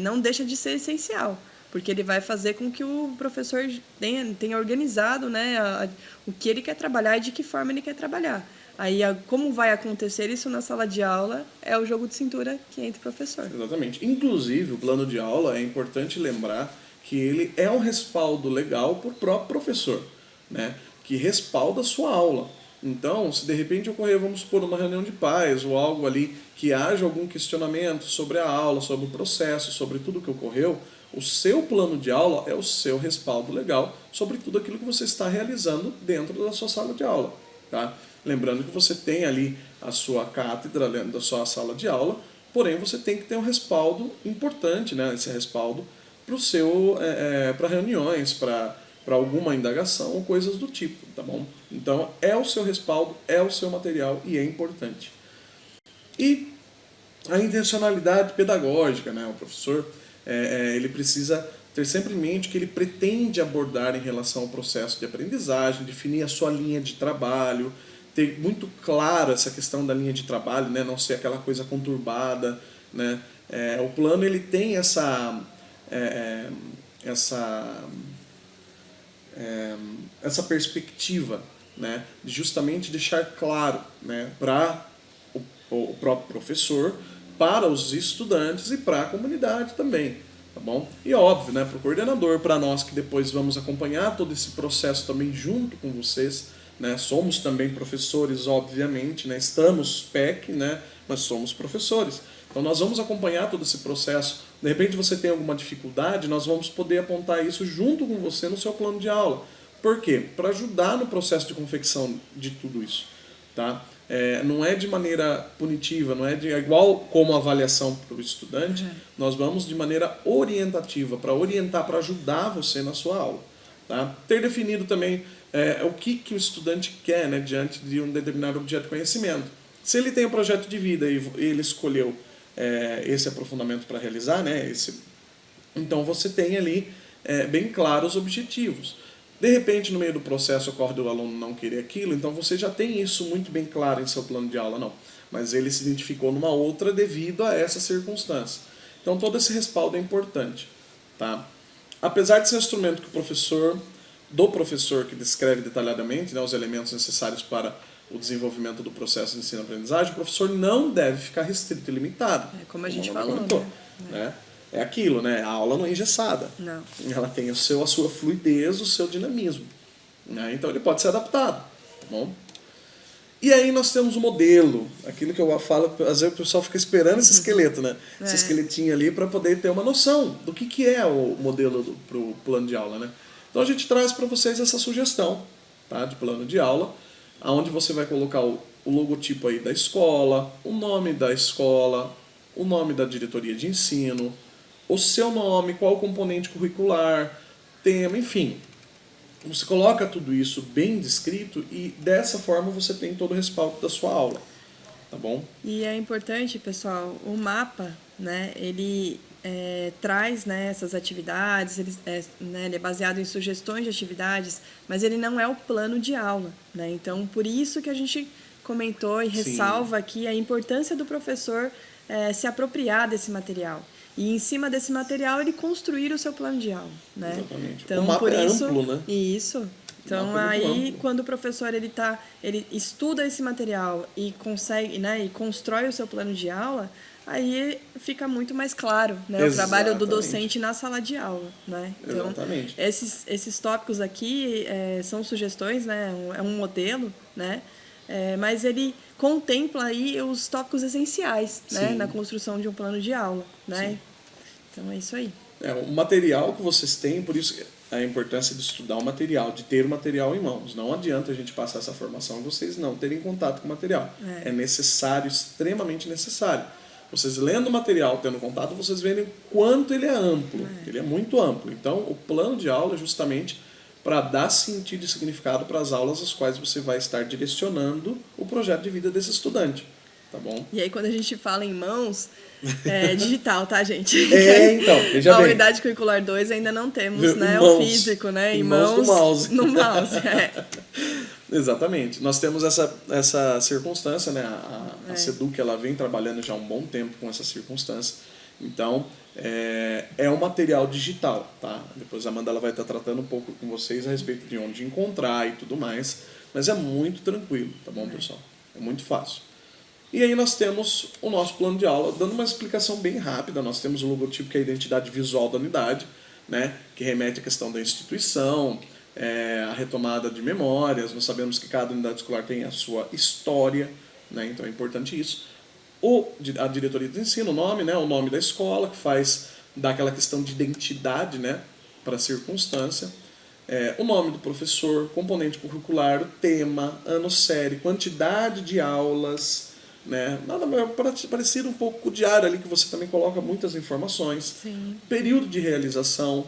não deixa de ser essencial, porque ele vai fazer com que o professor tenha organizado, né, o que ele quer trabalhar e de que forma ele quer trabalhar. Aí, como vai acontecer isso na sala de aula é o jogo de cintura que entra o professor. Exatamente. Inclusive, o plano de aula, é importante lembrar que ele é um respaldo legal para o próprio professor, né, que respalda a sua aula. Então, se de repente ocorrer, vamos supor, uma reunião de pais ou algo ali que haja algum questionamento sobre a aula, sobre o processo, sobre tudo que ocorreu, o seu plano de aula é o seu respaldo legal sobre tudo aquilo que você está realizando dentro da sua sala de aula. Tá? Lembrando que você tem ali a sua cátedra dentro da sua sala de aula, porém você tem que ter um respaldo importante, né? Esse respaldo para reuniões, para alguma indagação ou coisas do tipo, tá bom? Então é o seu respaldo, é o seu material e é importante. E a intencionalidade pedagógica, né? O professor ele precisa ter sempre em mente que ele pretende abordar em relação ao processo de aprendizagem, definir a sua linha de trabalho, ter muito claro essa questão da linha de trabalho, né? Não ser aquela coisa conturbada, né? O plano ele tem essa perspectiva, né? De justamente deixar claro, né? Para o próprio professor, para os estudantes e para a comunidade também, tá bom? E óbvio, né, para o coordenador, para nós que depois vamos acompanhar todo esse processo também junto com vocês, né? Somos também professores, obviamente, né? Estamos PEC, né? Mas somos professores. Então nós vamos acompanhar todo esse processo. De repente você tem alguma dificuldade, nós vamos poder apontar isso junto com você no seu plano de aula. Por quê? Para ajudar no processo de confecção de tudo isso, tá? Não é de maneira punitiva, não é igual como avaliação para o estudante, nós vamos de maneira orientativa, para orientar, para ajudar você na sua aula. Tá? Ter definido também o que o estudante quer, né, diante de um determinado objeto de conhecimento. Se ele tem um projeto de vida e ele escolheu esse aprofundamento para realizar, né, então você tem ali bem claros os objetivos. De repente, no meio do processo, ocorre do aluno não querer aquilo, então você já tem isso muito bem claro em seu plano de aula, não. Mas ele se identificou numa outra devido a essa circunstância. Então, todo esse respaldo é importante. Tá? Apesar de ser um instrumento do professor que descreve detalhadamente, né, os elementos necessários para o desenvolvimento do processo de ensino-aprendizagem, o professor não deve ficar restrito e limitado. Como a gente falou, né? É aquilo, né? A aula não é engessada. Não. Ela tem a sua fluidez, o seu dinamismo. Né? Então ele pode ser adaptado. Tá bom? E aí nós temos o modelo. Aquilo que eu falo, às vezes o pessoal fica esperando esse esqueleto, né? Esse esqueletinho ali para poder ter uma noção do que é o modelo para o plano de aula. Né? Então a gente traz para vocês essa sugestão, tá? De plano de aula, onde você vai colocar o logotipo aí da escola, o nome da escola, o nome da diretoria de ensino, o seu nome, qual o componente curricular, tema, enfim. Você coloca tudo isso bem descrito e dessa forma você tem todo o respaldo da sua aula, tá bom? E é importante, pessoal, o mapa, né, ele traz, né, essas atividades, ele é baseado em sugestões de atividades, mas ele não é o plano de aula, né? Então, por isso que a gente comentou e ressalva aqui a importância do professor se apropriar desse material. E em cima desse material ele construir o seu plano de aula, né? Exatamente. Então, O mapa por é isso, amplo, né? Isso. Então O mapa é muito aí amplo. quando o professor ele estuda esse material e consegue, né, e constrói o seu plano de aula, aí fica muito mais claro, né, o trabalho do Exatamente. docente na sala de aula, né? Então, Exatamente. esses tópicos aqui são sugestões, né? É um modelo, né? Mas ele contempla aí os tópicos essenciais, né, na Sim. construção de um plano de aula, né? Sim. Então é isso aí. O material que vocês têm, por isso a importância de estudar o material, de ter o material em mãos. Não adianta a gente passar essa formação e vocês não terem contato com o material. É necessário, extremamente necessário. Vocês lendo o material, tendo contato, vocês veem quanto ele é amplo. Ele é muito amplo. Então, o plano de aula é justamente para dar sentido e significado para as aulas às quais você vai estar direcionando o projeto de vida desse estudante. Tá bom? E aí, quando a gente fala em mãos, é digital, tá, gente? Então, veja a bem. unidade curricular 2 ainda não temos, né, Mãos. o físico, né? Em mãos do mouse. No mouse, Exatamente. Nós temos essa circunstância, né? A SEDUC, ela vem trabalhando já há um bom tempo com essa circunstância. Então, é um material digital, tá? Depois a Amanda ela vai estar tratando um pouco com vocês a respeito de onde encontrar e tudo mais. Mas é muito tranquilo, tá bom, pessoal? É muito fácil. E aí nós temos o nosso plano de aula, dando uma explicação bem rápida. Nós temos o logotipo, que é a identidade visual da unidade, né, que remete à questão da instituição, a retomada de memórias. Nós sabemos que cada unidade escolar tem a sua história, né, então é importante isso. A diretoria de ensino, o nome, né, o nome da escola, que faz daquela questão de identidade, né, para a circunstância. O nome do professor, componente curricular, o tema, ano série, quantidade de aulas, né? Nada parecido um pouco com o diário ali, que você também coloca muitas informações. Sim. Período de realização.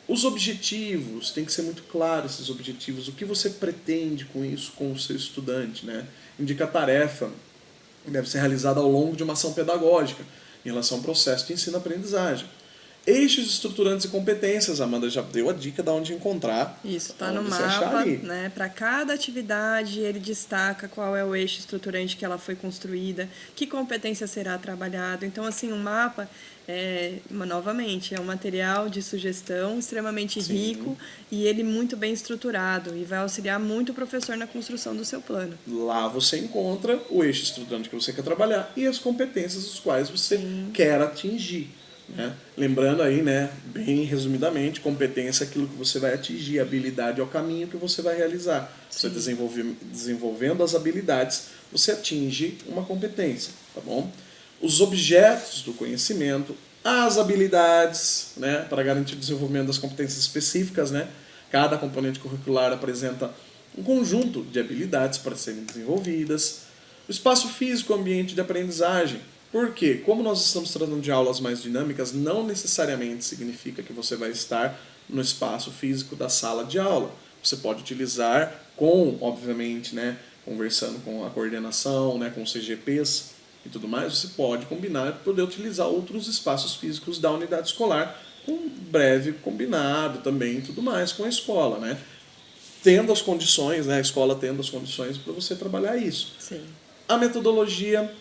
Os objetivos, tem que ser muito claro esses objetivos. O que você pretende com isso, com o seu estudante, né? Indica a tarefa, que deve ser realizada ao longo de uma ação pedagógica, em relação ao processo de ensino-aprendizagem. Eixos estruturantes e competências, a Amanda já deu a dica de onde encontrar. Isso, está no mapa, né? Para cada atividade ele destaca qual é o eixo estruturante que ela foi construída, que competência será trabalhado. Então, assim, o mapa, novamente, é um material de sugestão extremamente rico e ele muito bem estruturado e vai auxiliar muito o professor na construção do seu plano. Lá você encontra o eixo estruturante que você quer trabalhar e as competências as quais você quer atingir. Né? Lembrando aí, né, bem resumidamente, competência é aquilo que você vai atingir, habilidade é o caminho que você vai realizar. Você desenvolvendo as habilidades, você atinge uma competência, tá bom? Os objetos do conhecimento, as habilidades, né, para garantir o desenvolvimento das competências específicas, né? Cada componente curricular apresenta um conjunto de habilidades para serem desenvolvidas. O espaço físico, o ambiente de aprendizagem. Por quê? Como nós estamos tratando de aulas mais dinâmicas, não necessariamente significa que você vai estar no espaço físico da sala de aula. Você pode utilizar obviamente, né, conversando com a coordenação, né, com os CGPs e tudo mais, você pode combinar e poder utilizar outros espaços físicos da unidade escolar, com breve combinado também e tudo mais com a escola, né? Tendo as condições, né, a escola tendo as condições para você trabalhar isso. Sim. A metodologia,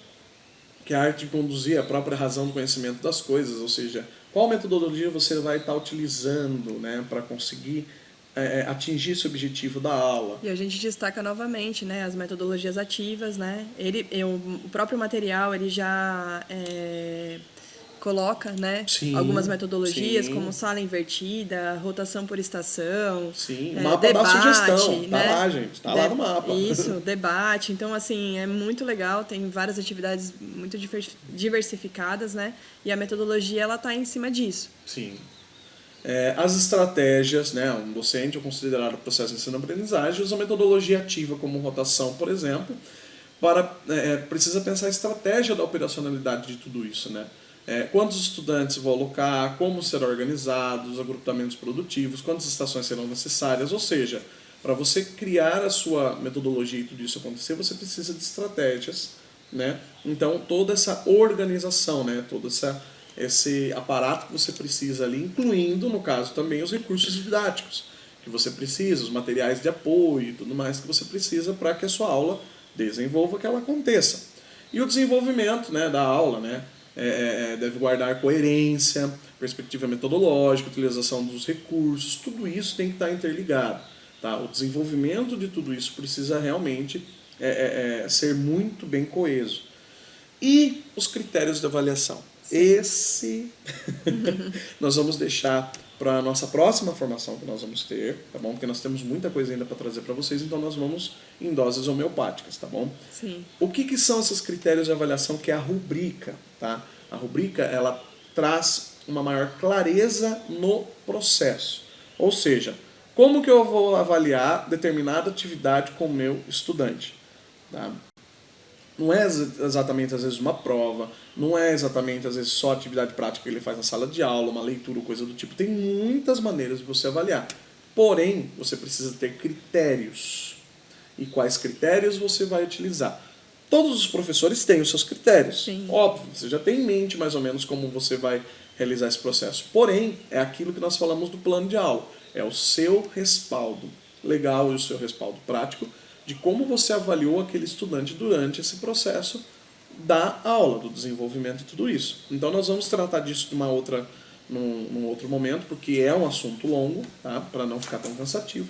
que é a arte de conduzir a própria razão do conhecimento das coisas, ou seja, qual metodologia você vai estar utilizando, né, para conseguir atingir esse objetivo da aula. E a gente destaca novamente, né, as metodologias ativas, né? O próprio material ele já coloca, né, algumas metodologias como sala invertida, rotação por estação, o mapa debate, dá sugestão, né? Tá lá, gente, tá lá no mapa. Isso, debate. Então, assim, é muito legal, tem várias atividades muito diversificadas, né? E a metodologia, ela tá em cima disso. Sim. As estratégias, né, um docente, considerado o processo de ensino-aprendizagem, usa a metodologia ativa como rotação, por exemplo, precisa pensar a estratégia da operacionalidade de tudo isso, né? Quantos estudantes vou alocar, como serão organizados, os agrupamentos produtivos, quantas estações serão necessárias, ou seja, para você criar a sua metodologia e tudo isso acontecer, você precisa de estratégias, né? Então, toda essa organização, né, todo esse aparato que você precisa ali, incluindo, no caso, também os recursos didáticos que você precisa, os materiais de apoio e tudo mais que você precisa para que a sua aula desenvolva, que ela aconteça. E o desenvolvimento, né, da aula, né? deve guardar coerência, perspectiva metodológica, utilização dos recursos, tudo isso tem que estar interligado. Tá? O desenvolvimento de tudo isso precisa realmente ser muito bem coeso. E os critérios de avaliação? Sim. Esse nós vamos deixar para a nossa próxima formação que nós vamos ter, tá bom? Porque nós temos muita coisa ainda para trazer para vocês, então nós vamos em doses homeopáticas, tá bom? Sim. O que são esses critérios de avaliação, que é a rubrica, tá? A rubrica, ela traz uma maior clareza no processo. Ou seja, como que eu vou avaliar determinada atividade com o meu estudante, tá? Não é exatamente, às vezes, uma prova, não é exatamente, às vezes, só atividade prática que ele faz na sala de aula, uma leitura, coisa do tipo. Tem muitas maneiras de você avaliar. Porém, você precisa ter critérios. E quais critérios você vai utilizar? Todos os professores têm os seus critérios. Sim. Óbvio, você já tem em mente mais ou menos como você vai realizar esse processo. Porém, é aquilo que nós falamos do plano de aula. É o seu respaldo legal e o seu respaldo prático de como você avaliou aquele estudante durante esse processo da aula, do desenvolvimento e tudo isso. Então nós vamos tratar disso num outro momento, porque é um assunto longo, tá? Para não ficar tão cansativo.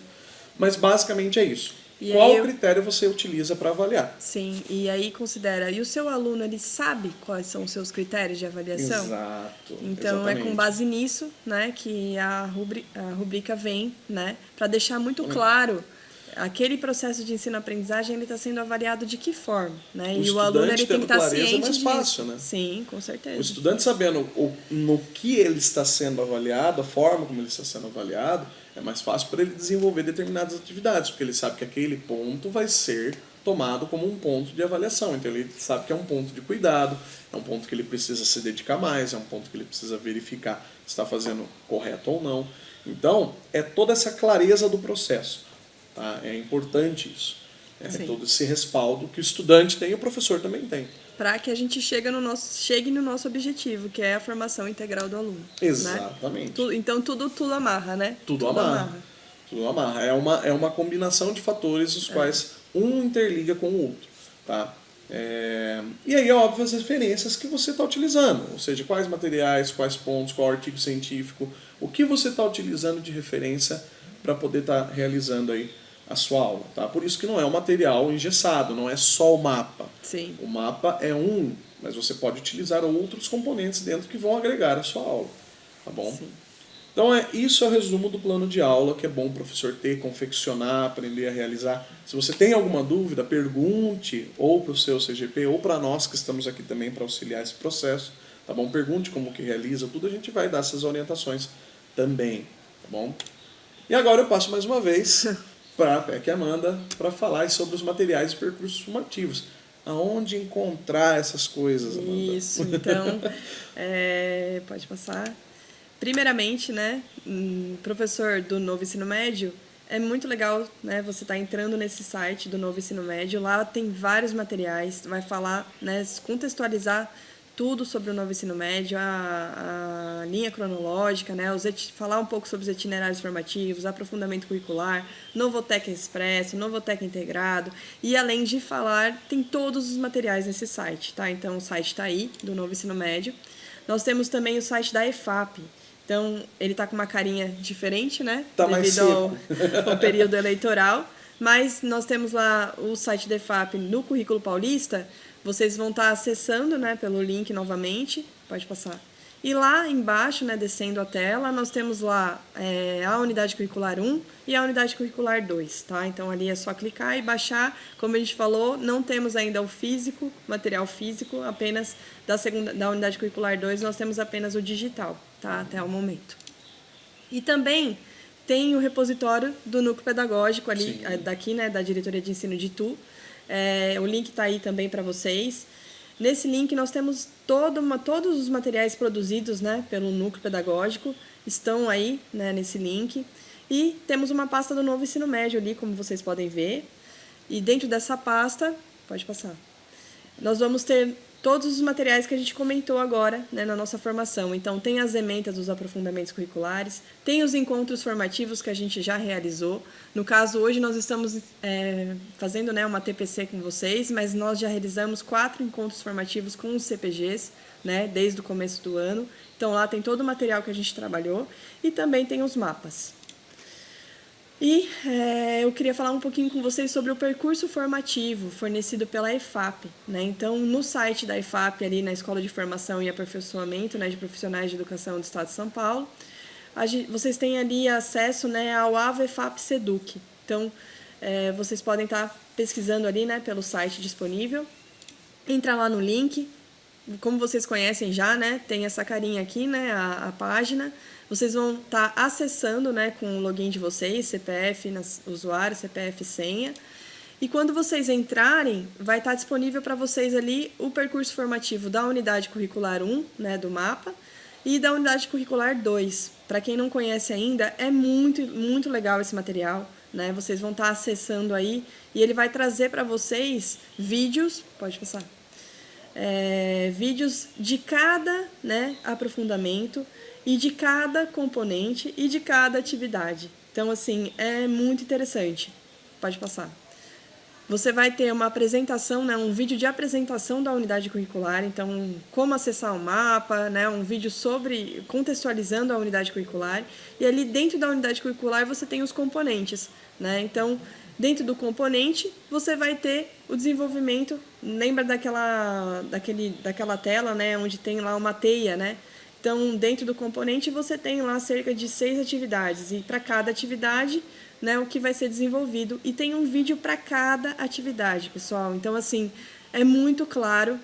Mas basicamente é isso. E qual critério você utiliza para avaliar? Sim, e aí considera, e o seu aluno, ele sabe quais são os seus critérios de avaliação? Exato. Então exatamente. É com base nisso, né, que a rubrica vem, né, para deixar muito claro aquele processo de ensino-aprendizagem, ele está sendo avaliado de que forma, né? E o aluno, ele tem que estar ciente é mais disso. fácil, né? Sim, com certeza. O estudante sabendo no que ele está sendo avaliado, a forma como ele está sendo avaliado, é mais fácil para ele desenvolver determinadas atividades, porque ele sabe que aquele ponto vai ser tomado como um ponto de avaliação. Então ele sabe que é um ponto de cuidado, é um ponto que ele precisa se dedicar mais, é um ponto que ele precisa verificar se está fazendo correto ou não. Então, é toda essa clareza do processo. Tá? É importante isso. É todo esse respaldo que o estudante tem e o professor também tem. Para que a gente chegue no nosso objetivo, que é a formação integral do aluno. Exatamente. Né? Então tudo amarra, né? Tudo amarra. Tudo amarra. É uma combinação de fatores os quais um interliga com o outro. Tá? E aí, óbvio, as referências que você está utilizando. Ou seja, quais materiais, quais pontos, qual artigo científico, o que você está utilizando de referência para poder estar realizando aí a sua aula, tá? Por isso que não é um material engessado, não é só o mapa. Sim. O mapa é mas você pode utilizar outros componentes dentro que vão agregar a sua aula, tá bom? Sim. Então isso é o resumo do plano de aula, que é bom o professor ter, confeccionar, aprender a realizar. Se você tem alguma dúvida, pergunte ou para o seu CGP ou para nós que estamos aqui também para auxiliar esse processo, tá bom? Pergunte como que realiza tudo, a gente vai dar essas orientações também, tá bom? E agora eu passo mais uma vez para a PEC Amanda para falar sobre os materiais e percursos formativos. Aonde encontrar essas coisas, Amanda? Isso, então, pode passar. Primeiramente, né, professor do Novo Ensino Médio, é muito legal, né, você estar entrando nesse site do Novo Ensino Médio. Lá tem vários materiais, vai falar, né, contextualizar tudo sobre o Novo Ensino Médio, a linha cronológica, né, falar um pouco sobre os itinerários formativos, aprofundamento curricular, Novotec Expresso, Novotec Integrado, e além de falar, tem todos os materiais nesse site, tá? Então o site está aí, do Novo Ensino Médio. Nós temos também o site da EFAP. Então, ele está com uma carinha diferente, né? Tá mais seco. ao período eleitoral. Mas nós temos lá o site da EFAP no Currículo Paulista. Vocês vão estar acessando, né, pelo link novamente. Pode passar. E lá embaixo, né, descendo a tela, nós temos lá a unidade curricular 1 e a unidade curricular 2, tá? Então, ali é só clicar e baixar. Como a gente falou, não temos ainda o físico, material físico, apenas da unidade curricular 2, nós temos apenas o digital, tá? Até o momento. E também tem o repositório do núcleo pedagógico ali, daqui, né, da Diretoria de Ensino de Itu. O link está aí também para vocês. Nesse link nós temos todos os materiais produzidos, né, pelo núcleo pedagógico, estão aí, né, nesse link. E temos uma pasta do Novo Ensino Médio ali, como vocês podem ver. E dentro dessa pasta, pode passar, nós vamos ter todos os materiais que a gente comentou agora, né, na nossa formação. Então, tem as ementas dos aprofundamentos curriculares, tem os encontros formativos que a gente já realizou. No caso, hoje nós estamos fazendo, né, uma TPC com vocês, mas nós já realizamos 4 encontros formativos com os CPGs né, desde o começo do ano. Então, lá tem todo o material que a gente trabalhou e também tem os mapas. E eu queria falar um pouquinho com vocês sobre o percurso formativo fornecido pela EFAP, né? Então, no site da EFAP, ali na Escola de Formação e Aperfeiçoamento, né, de Profissionais de Educação do Estado de São Paulo, vocês têm ali acesso, né, ao AVA EFAP Seduc. Então, vocês podem estar pesquisando ali, né, pelo site disponível, entrar lá no link. Como vocês conhecem já, né, tem essa carinha aqui, né, a página. Vocês vão estar acessando, né, com o login de vocês, CPF, usuário, CPF e senha. E quando vocês entrarem, vai estar disponível para vocês ali o percurso formativo da unidade curricular 1, né, do mapa, e da unidade curricular 2. Para quem não conhece ainda, é muito, muito legal esse material, né? Vocês vão estar acessando aí e ele vai trazer para vocês vídeos, pode passar, vídeos de cada, né, aprofundamento e de cada componente e de cada atividade. Então, assim, é muito interessante. Pode passar. Você vai ter uma apresentação, né, um vídeo de apresentação da unidade curricular, então como acessar o mapa, né, um vídeo sobre contextualizando a unidade curricular, e ali dentro da unidade curricular você tem os componentes, né? Então, dentro do componente, você vai ter o desenvolvimento, lembra daquela tela, né, onde tem lá uma teia, né? Então, dentro do componente, você tem lá cerca de 6 atividades, e para cada atividade, né, o que vai ser desenvolvido. E tem um vídeo para cada atividade, pessoal. Então, assim, é muito claro,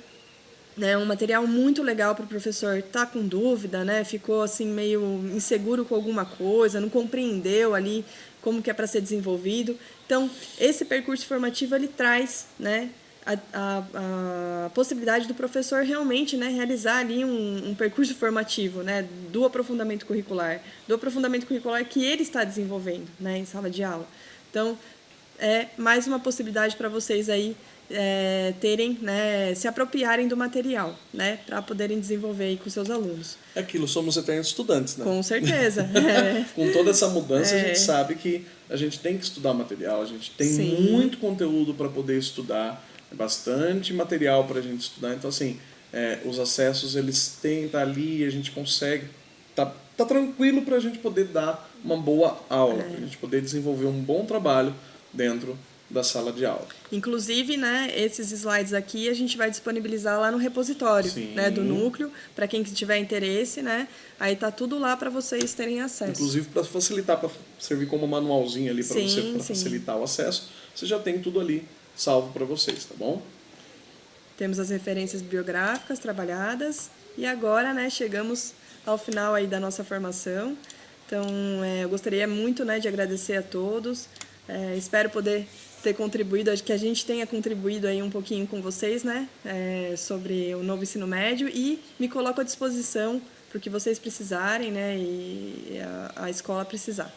né, um material muito legal para o professor estar com dúvida, né, ficou assim meio inseguro com alguma coisa, não compreendeu ali como que é para ser desenvolvido. Então, esse percurso formativo, ele traz, né, a possibilidade do professor realmente, né, realizar ali um percurso formativo, né, do aprofundamento curricular que ele está desenvolvendo, né, em sala de aula. Então, é mais uma possibilidade para vocês aí terem, né, se apropriarem do material, né, para poderem desenvolver aí com seus alunos. É aquilo, somos eternos estudantes, né? Com certeza. Com toda essa mudança, a gente sabe que a gente tem que estudar material, a gente tem muito conteúdo para poder estudar, bastante material para a gente estudar. Então, assim, os acessos, eles têm que estar ali, a gente consegue, tá tranquilo para a gente poder dar uma boa aula, para a gente poder desenvolver um bom trabalho dentro da sala de aula. Inclusive, né, esses slides aqui a gente vai disponibilizar lá no repositório, né, do núcleo, para quem tiver interesse, né, aí tá tudo lá para vocês terem acesso. Inclusive para facilitar, para servir como manualzinho ali para você, para facilitar o acesso, você já tem tudo ali salvo para vocês, tá bom? Temos as referências bibliográficas trabalhadas e agora, né, chegamos ao final aí da nossa formação. Então, eu gostaria muito, né, de agradecer a todos. Espero poder ter contribuído, que a gente tenha contribuído aí um pouquinho com vocês, né, sobre o novo ensino médio, e me coloco à disposição para o que vocês precisarem, né, e a escola precisar.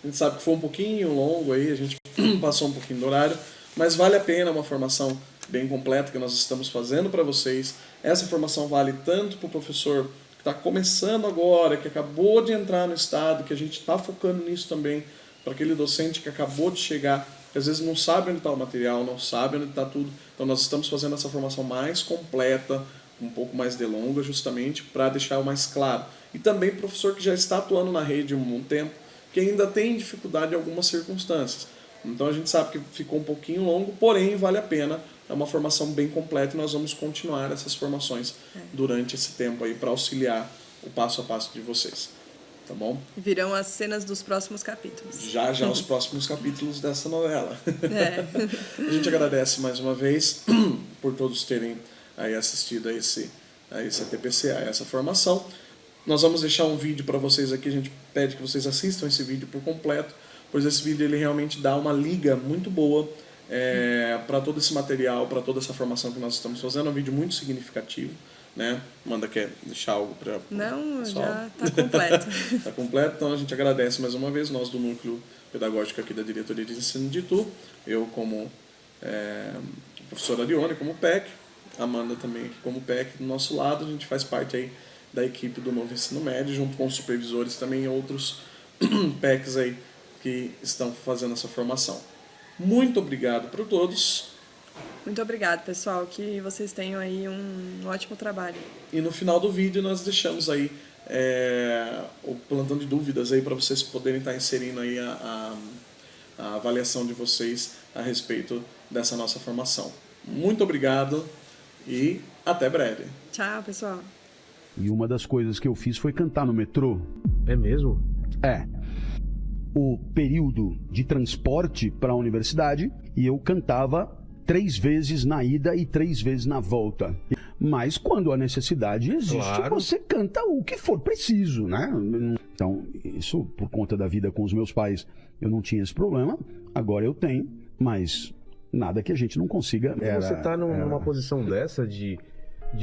A gente sabe que foi um pouquinho longo aí, a gente passou um pouquinho do horário, mas vale a pena, uma formação bem completa que nós estamos fazendo para vocês. Essa formação vale tanto para o professor que está começando agora, que acabou de entrar no estado, que a gente está focando nisso também, para aquele docente que acabou de chegar, que às vezes não sabe onde está o material, não sabe onde está tudo. Então nós estamos fazendo essa formação mais completa, um pouco mais de longa, justamente para deixar o mais claro. E também o professor que já está atuando na rede há um tempo, que ainda tem dificuldade em algumas circunstâncias. Então a gente sabe que ficou um pouquinho longo, porém vale a pena, é uma formação bem completa e nós vamos continuar essas formações durante esse tempo aí para auxiliar o passo a passo de vocês. Tá bom? Virão as cenas dos próximos capítulos. Já os próximos capítulos dessa novela. A gente agradece mais uma vez por todos terem aí assistido a esse TPC, a essa formação. Nós vamos deixar um vídeo para vocês aqui, a gente pede que vocês assistam esse vídeo por completo, pois esse vídeo ele realmente dá uma liga muito boa para todo esse material, para toda essa formação que nós estamos fazendo. É um vídeo muito significativo, né? Amanda quer deixar algo para Não, pessoal? Já está completo. Está completo, então a gente agradece mais uma vez, nós do Núcleo Pedagógico aqui da Diretoria de Ensino de Itu, eu como professora Arione, como PEC, Amanda também aqui como PEC do nosso lado, a gente faz parte aí da equipe do Novo Ensino Médio, junto com os supervisores também e outros PECs aí que estão fazendo essa formação. Muito obrigado para todos Muito obrigada, pessoal. Que vocês tenham aí um ótimo trabalho. E no final do vídeo nós deixamos aí o plantão de dúvidas aí para vocês poderem estar inserindo aí a avaliação de vocês a respeito dessa nossa formação. Muito obrigado e até breve. Tchau, pessoal. E uma das coisas que eu fiz foi cantar no metrô. É mesmo? É. O período de transporte para a universidade, e eu cantava 3 vezes na ida e 3 vezes na volta. Mas quando a necessidade existe, Claro. você canta o que for preciso, né? Então, isso por conta da vida com os meus pais, eu não tinha esse problema. Agora eu tenho, mas nada que a gente não consiga. Você tá numa posição dessa de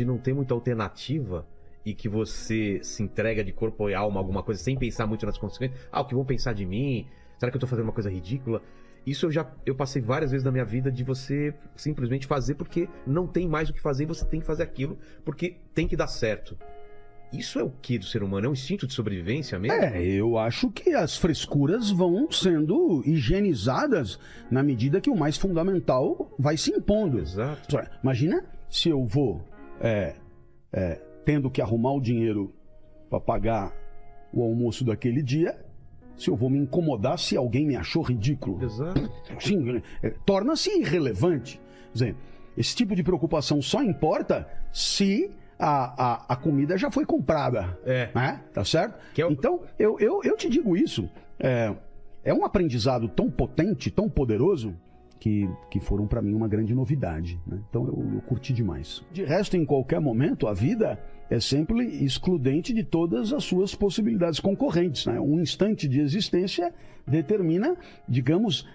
não ter muita alternativa e que você se entrega de corpo e alma a alguma coisa sem pensar muito nas consequências. O que vão pensar de mim? Será que eu tô fazendo uma coisa ridícula? Isso eu passei várias vezes na minha vida de você simplesmente fazer porque não tem mais o que fazer e você tem que fazer aquilo porque tem que dar certo. Isso é o que do ser humano? É um instinto de sobrevivência mesmo? Eu acho que as frescuras vão sendo higienizadas na medida que o mais fundamental vai se impondo. Exato. Imagina se eu vou tendo que arrumar o dinheiro para pagar o almoço daquele dia, se eu vou me incomodar se alguém me achou ridículo. Exato. Sim, torna-se irrelevante. Quer dizer, esse tipo de preocupação só importa se a comida já foi comprada. Né? Tá certo? Então, eu te digo isso. É um aprendizado tão potente, tão poderoso, que foram para mim uma grande novidade. Né? Então, eu curti demais. De resto, em qualquer momento, a vida é sempre excludente de todas as suas possibilidades concorrentes. Né? Um instante de existência determina, digamos,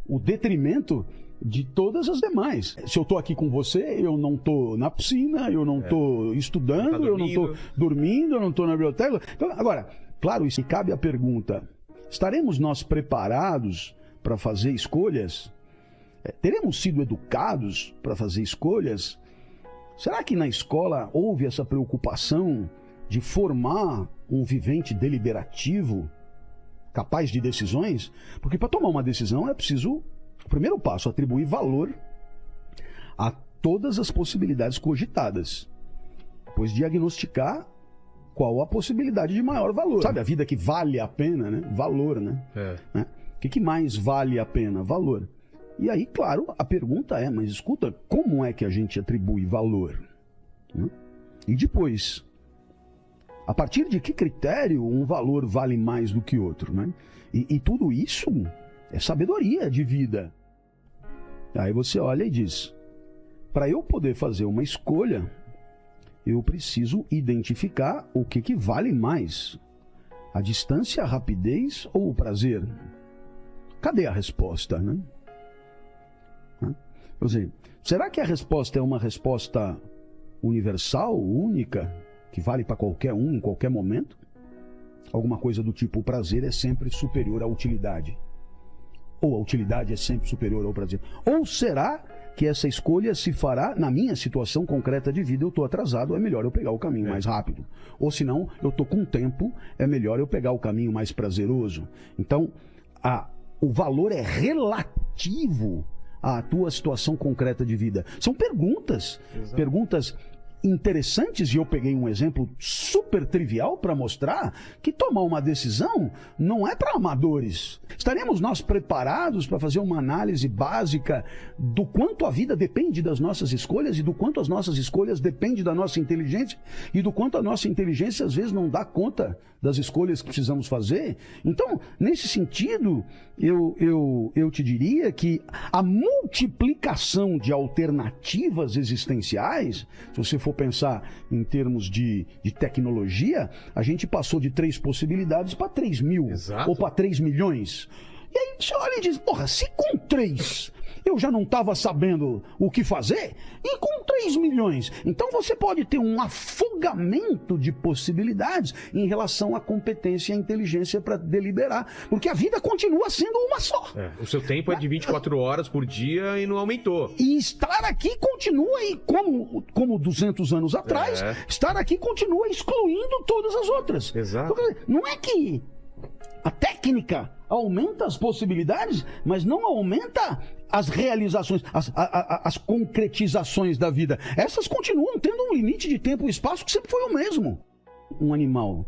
o detrimento de todas as demais. Se eu estou aqui com você, eu não estou na piscina, eu não estou estudando, eu não estou dormindo, eu não estou na biblioteca. Então, agora, claro, isso cabe a pergunta: estaremos nós preparados para fazer escolhas? Teremos sido educados para fazer escolhas? Será que na escola houve essa preocupação de formar um vivente deliberativo, capaz de decisões? Porque para tomar uma decisão é preciso, o primeiro passo, atribuir valor a todas as possibilidades cogitadas. Depois diagnosticar qual a possibilidade de maior valor. Sabe, a vida que vale a pena, né? Valor, né? O que mais vale a pena? Valor. E aí, claro, a pergunta é, mas escuta, como é que a gente atribui valor? E depois, a partir de que critério um valor vale mais do que outro? Né? E tudo isso é sabedoria de vida. Aí você olha e diz, para eu poder fazer uma escolha, eu preciso identificar o que vale mais. A distância, a rapidez ou o prazer? Cadê a resposta, né? Quer dizer, será que a resposta é uma resposta universal, única, que vale para qualquer um, em qualquer momento? Alguma coisa do tipo, o prazer é sempre superior à utilidade. Ou a utilidade é sempre superior ao prazer. Ou será que essa escolha se fará na minha situação concreta de vida? Eu estou atrasado, é melhor eu pegar o caminho mais rápido. Ou se não, eu estou com tempo, é melhor eu pegar o caminho mais prazeroso. Então, o valor é relativo à tua situação concreta de vida. São perguntas. Exato. Perguntas interessantes, e eu peguei um exemplo super trivial para mostrar que tomar uma decisão não é para amadores. Estaremos nós preparados para fazer uma análise básica do quanto a vida depende das nossas escolhas e do quanto as nossas escolhas dependem da nossa inteligência e do quanto a nossa inteligência às vezes não dá conta das escolhas que precisamos fazer? Então, nesse sentido, eu te diria que a multiplicação de alternativas existenciais, se você for pensar em termos de tecnologia, a gente passou de 3 possibilidades para 3 mil. Exato. Ou para 3 milhões. E aí você olha e diz, porra, se com 3 eu já não estava sabendo o que fazer, e com 3 milhões? Então você pode ter um afogamento de possibilidades em relação à competência e à inteligência para deliberar, porque a vida continua sendo uma só. O seu tempo é de 24 horas por dia e não aumentou. E estar aqui continua, e como 200 anos atrás, estar aqui continua excluindo todas as outras. Exato. Então, não é que a técnica aumenta as possibilidades, mas não aumenta as realizações, as concretizações da vida, essas continuam tendo um limite de tempo e espaço que sempre foi o mesmo. Um animal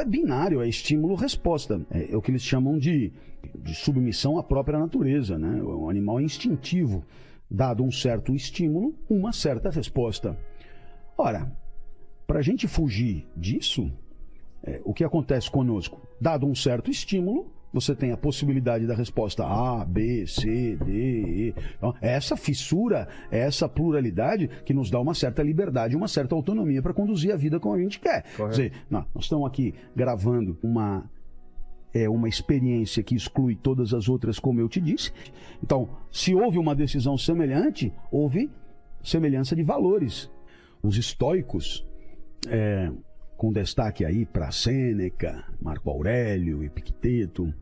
é binário, é estímulo-resposta. É o que eles chamam de submissão à própria natureza, né? O animal é instintivo. Dado um certo estímulo, uma certa resposta. Ora, para a gente fugir disso, o que acontece conosco? Dado um certo estímulo, você tem a possibilidade da resposta A, B, C, D, E. Então, essa fissura, essa pluralidade que nos dá uma certa liberdade, uma certa autonomia para conduzir a vida como a gente quer. Correto. Quer dizer, nós estamos aqui gravando uma experiência que exclui todas as outras, como eu te disse. Então, se houve uma decisão semelhante, houve semelhança de valores. Os estoicos, com destaque aí para Sêneca, Marco Aurélio, Epicteto,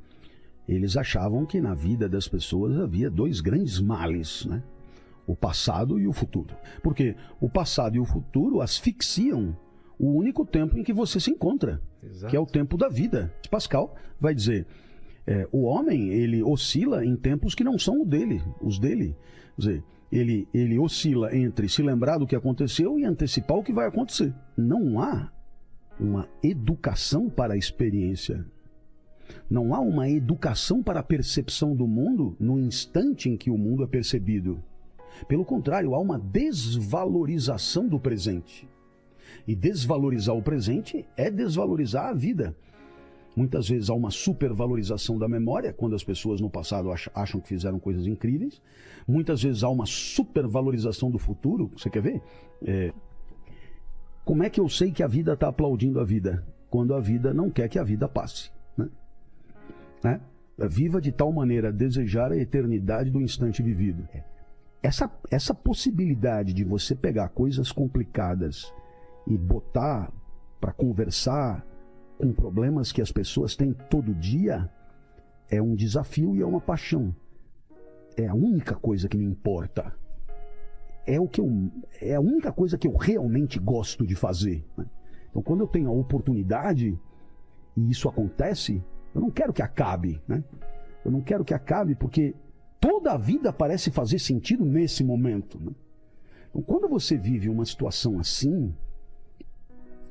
eles achavam que na vida das pessoas havia dois grandes males, né? O passado e o futuro. Porque o passado e o futuro asfixiam o único tempo em que você se encontra, exato, que é o tempo da vida. Pascal vai dizer, o homem, ele oscila em tempos que não são os dele. Quer dizer, ele oscila entre se lembrar do que aconteceu e antecipar o que vai acontecer. Não há uma educação para a experiência. Não há uma educação para a percepção do mundo no instante em que o mundo é percebido. Pelo contrário, há uma desvalorização do presente. E desvalorizar o presente é desvalorizar a vida. Muitas vezes há uma supervalorização da memória, quando as pessoas no passado acham que fizeram coisas incríveis. Muitas vezes há uma supervalorização do futuro. Você quer ver? Como é que eu sei que a vida está aplaudindo a vida? Quando a vida não quer que a vida passe. Né? Viva de tal maneira a desejar a eternidade do instante vivido. Essa possibilidade de você pegar coisas complicadas e botar para conversar com problemas que as pessoas têm todo dia é um desafio e é uma paixão. É a única coisa que me importa. É a única coisa que eu realmente gosto de fazer. Né? Então, quando eu tenho a oportunidade e isso acontece, eu não quero que acabe. Né? Eu não quero que acabe porque toda a vida parece fazer sentido nesse momento. Né? Então, quando você vive uma situação assim,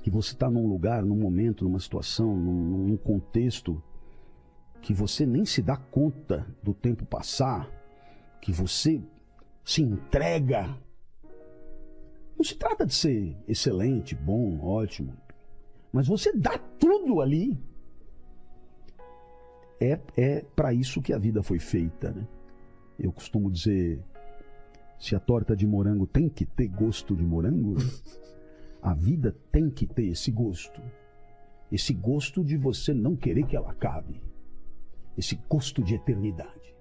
que você está num lugar, num momento, numa situação, num contexto que você nem se dá conta do tempo passar, que você se entrega. Não se trata de ser excelente, bom, ótimo, mas você dá tudo ali. É para isso que a vida foi feita, né? Eu costumo dizer, se a torta de morango tem que ter gosto de morango, a vida tem que ter esse gosto de você não querer que ela acabe, esse gosto de eternidade.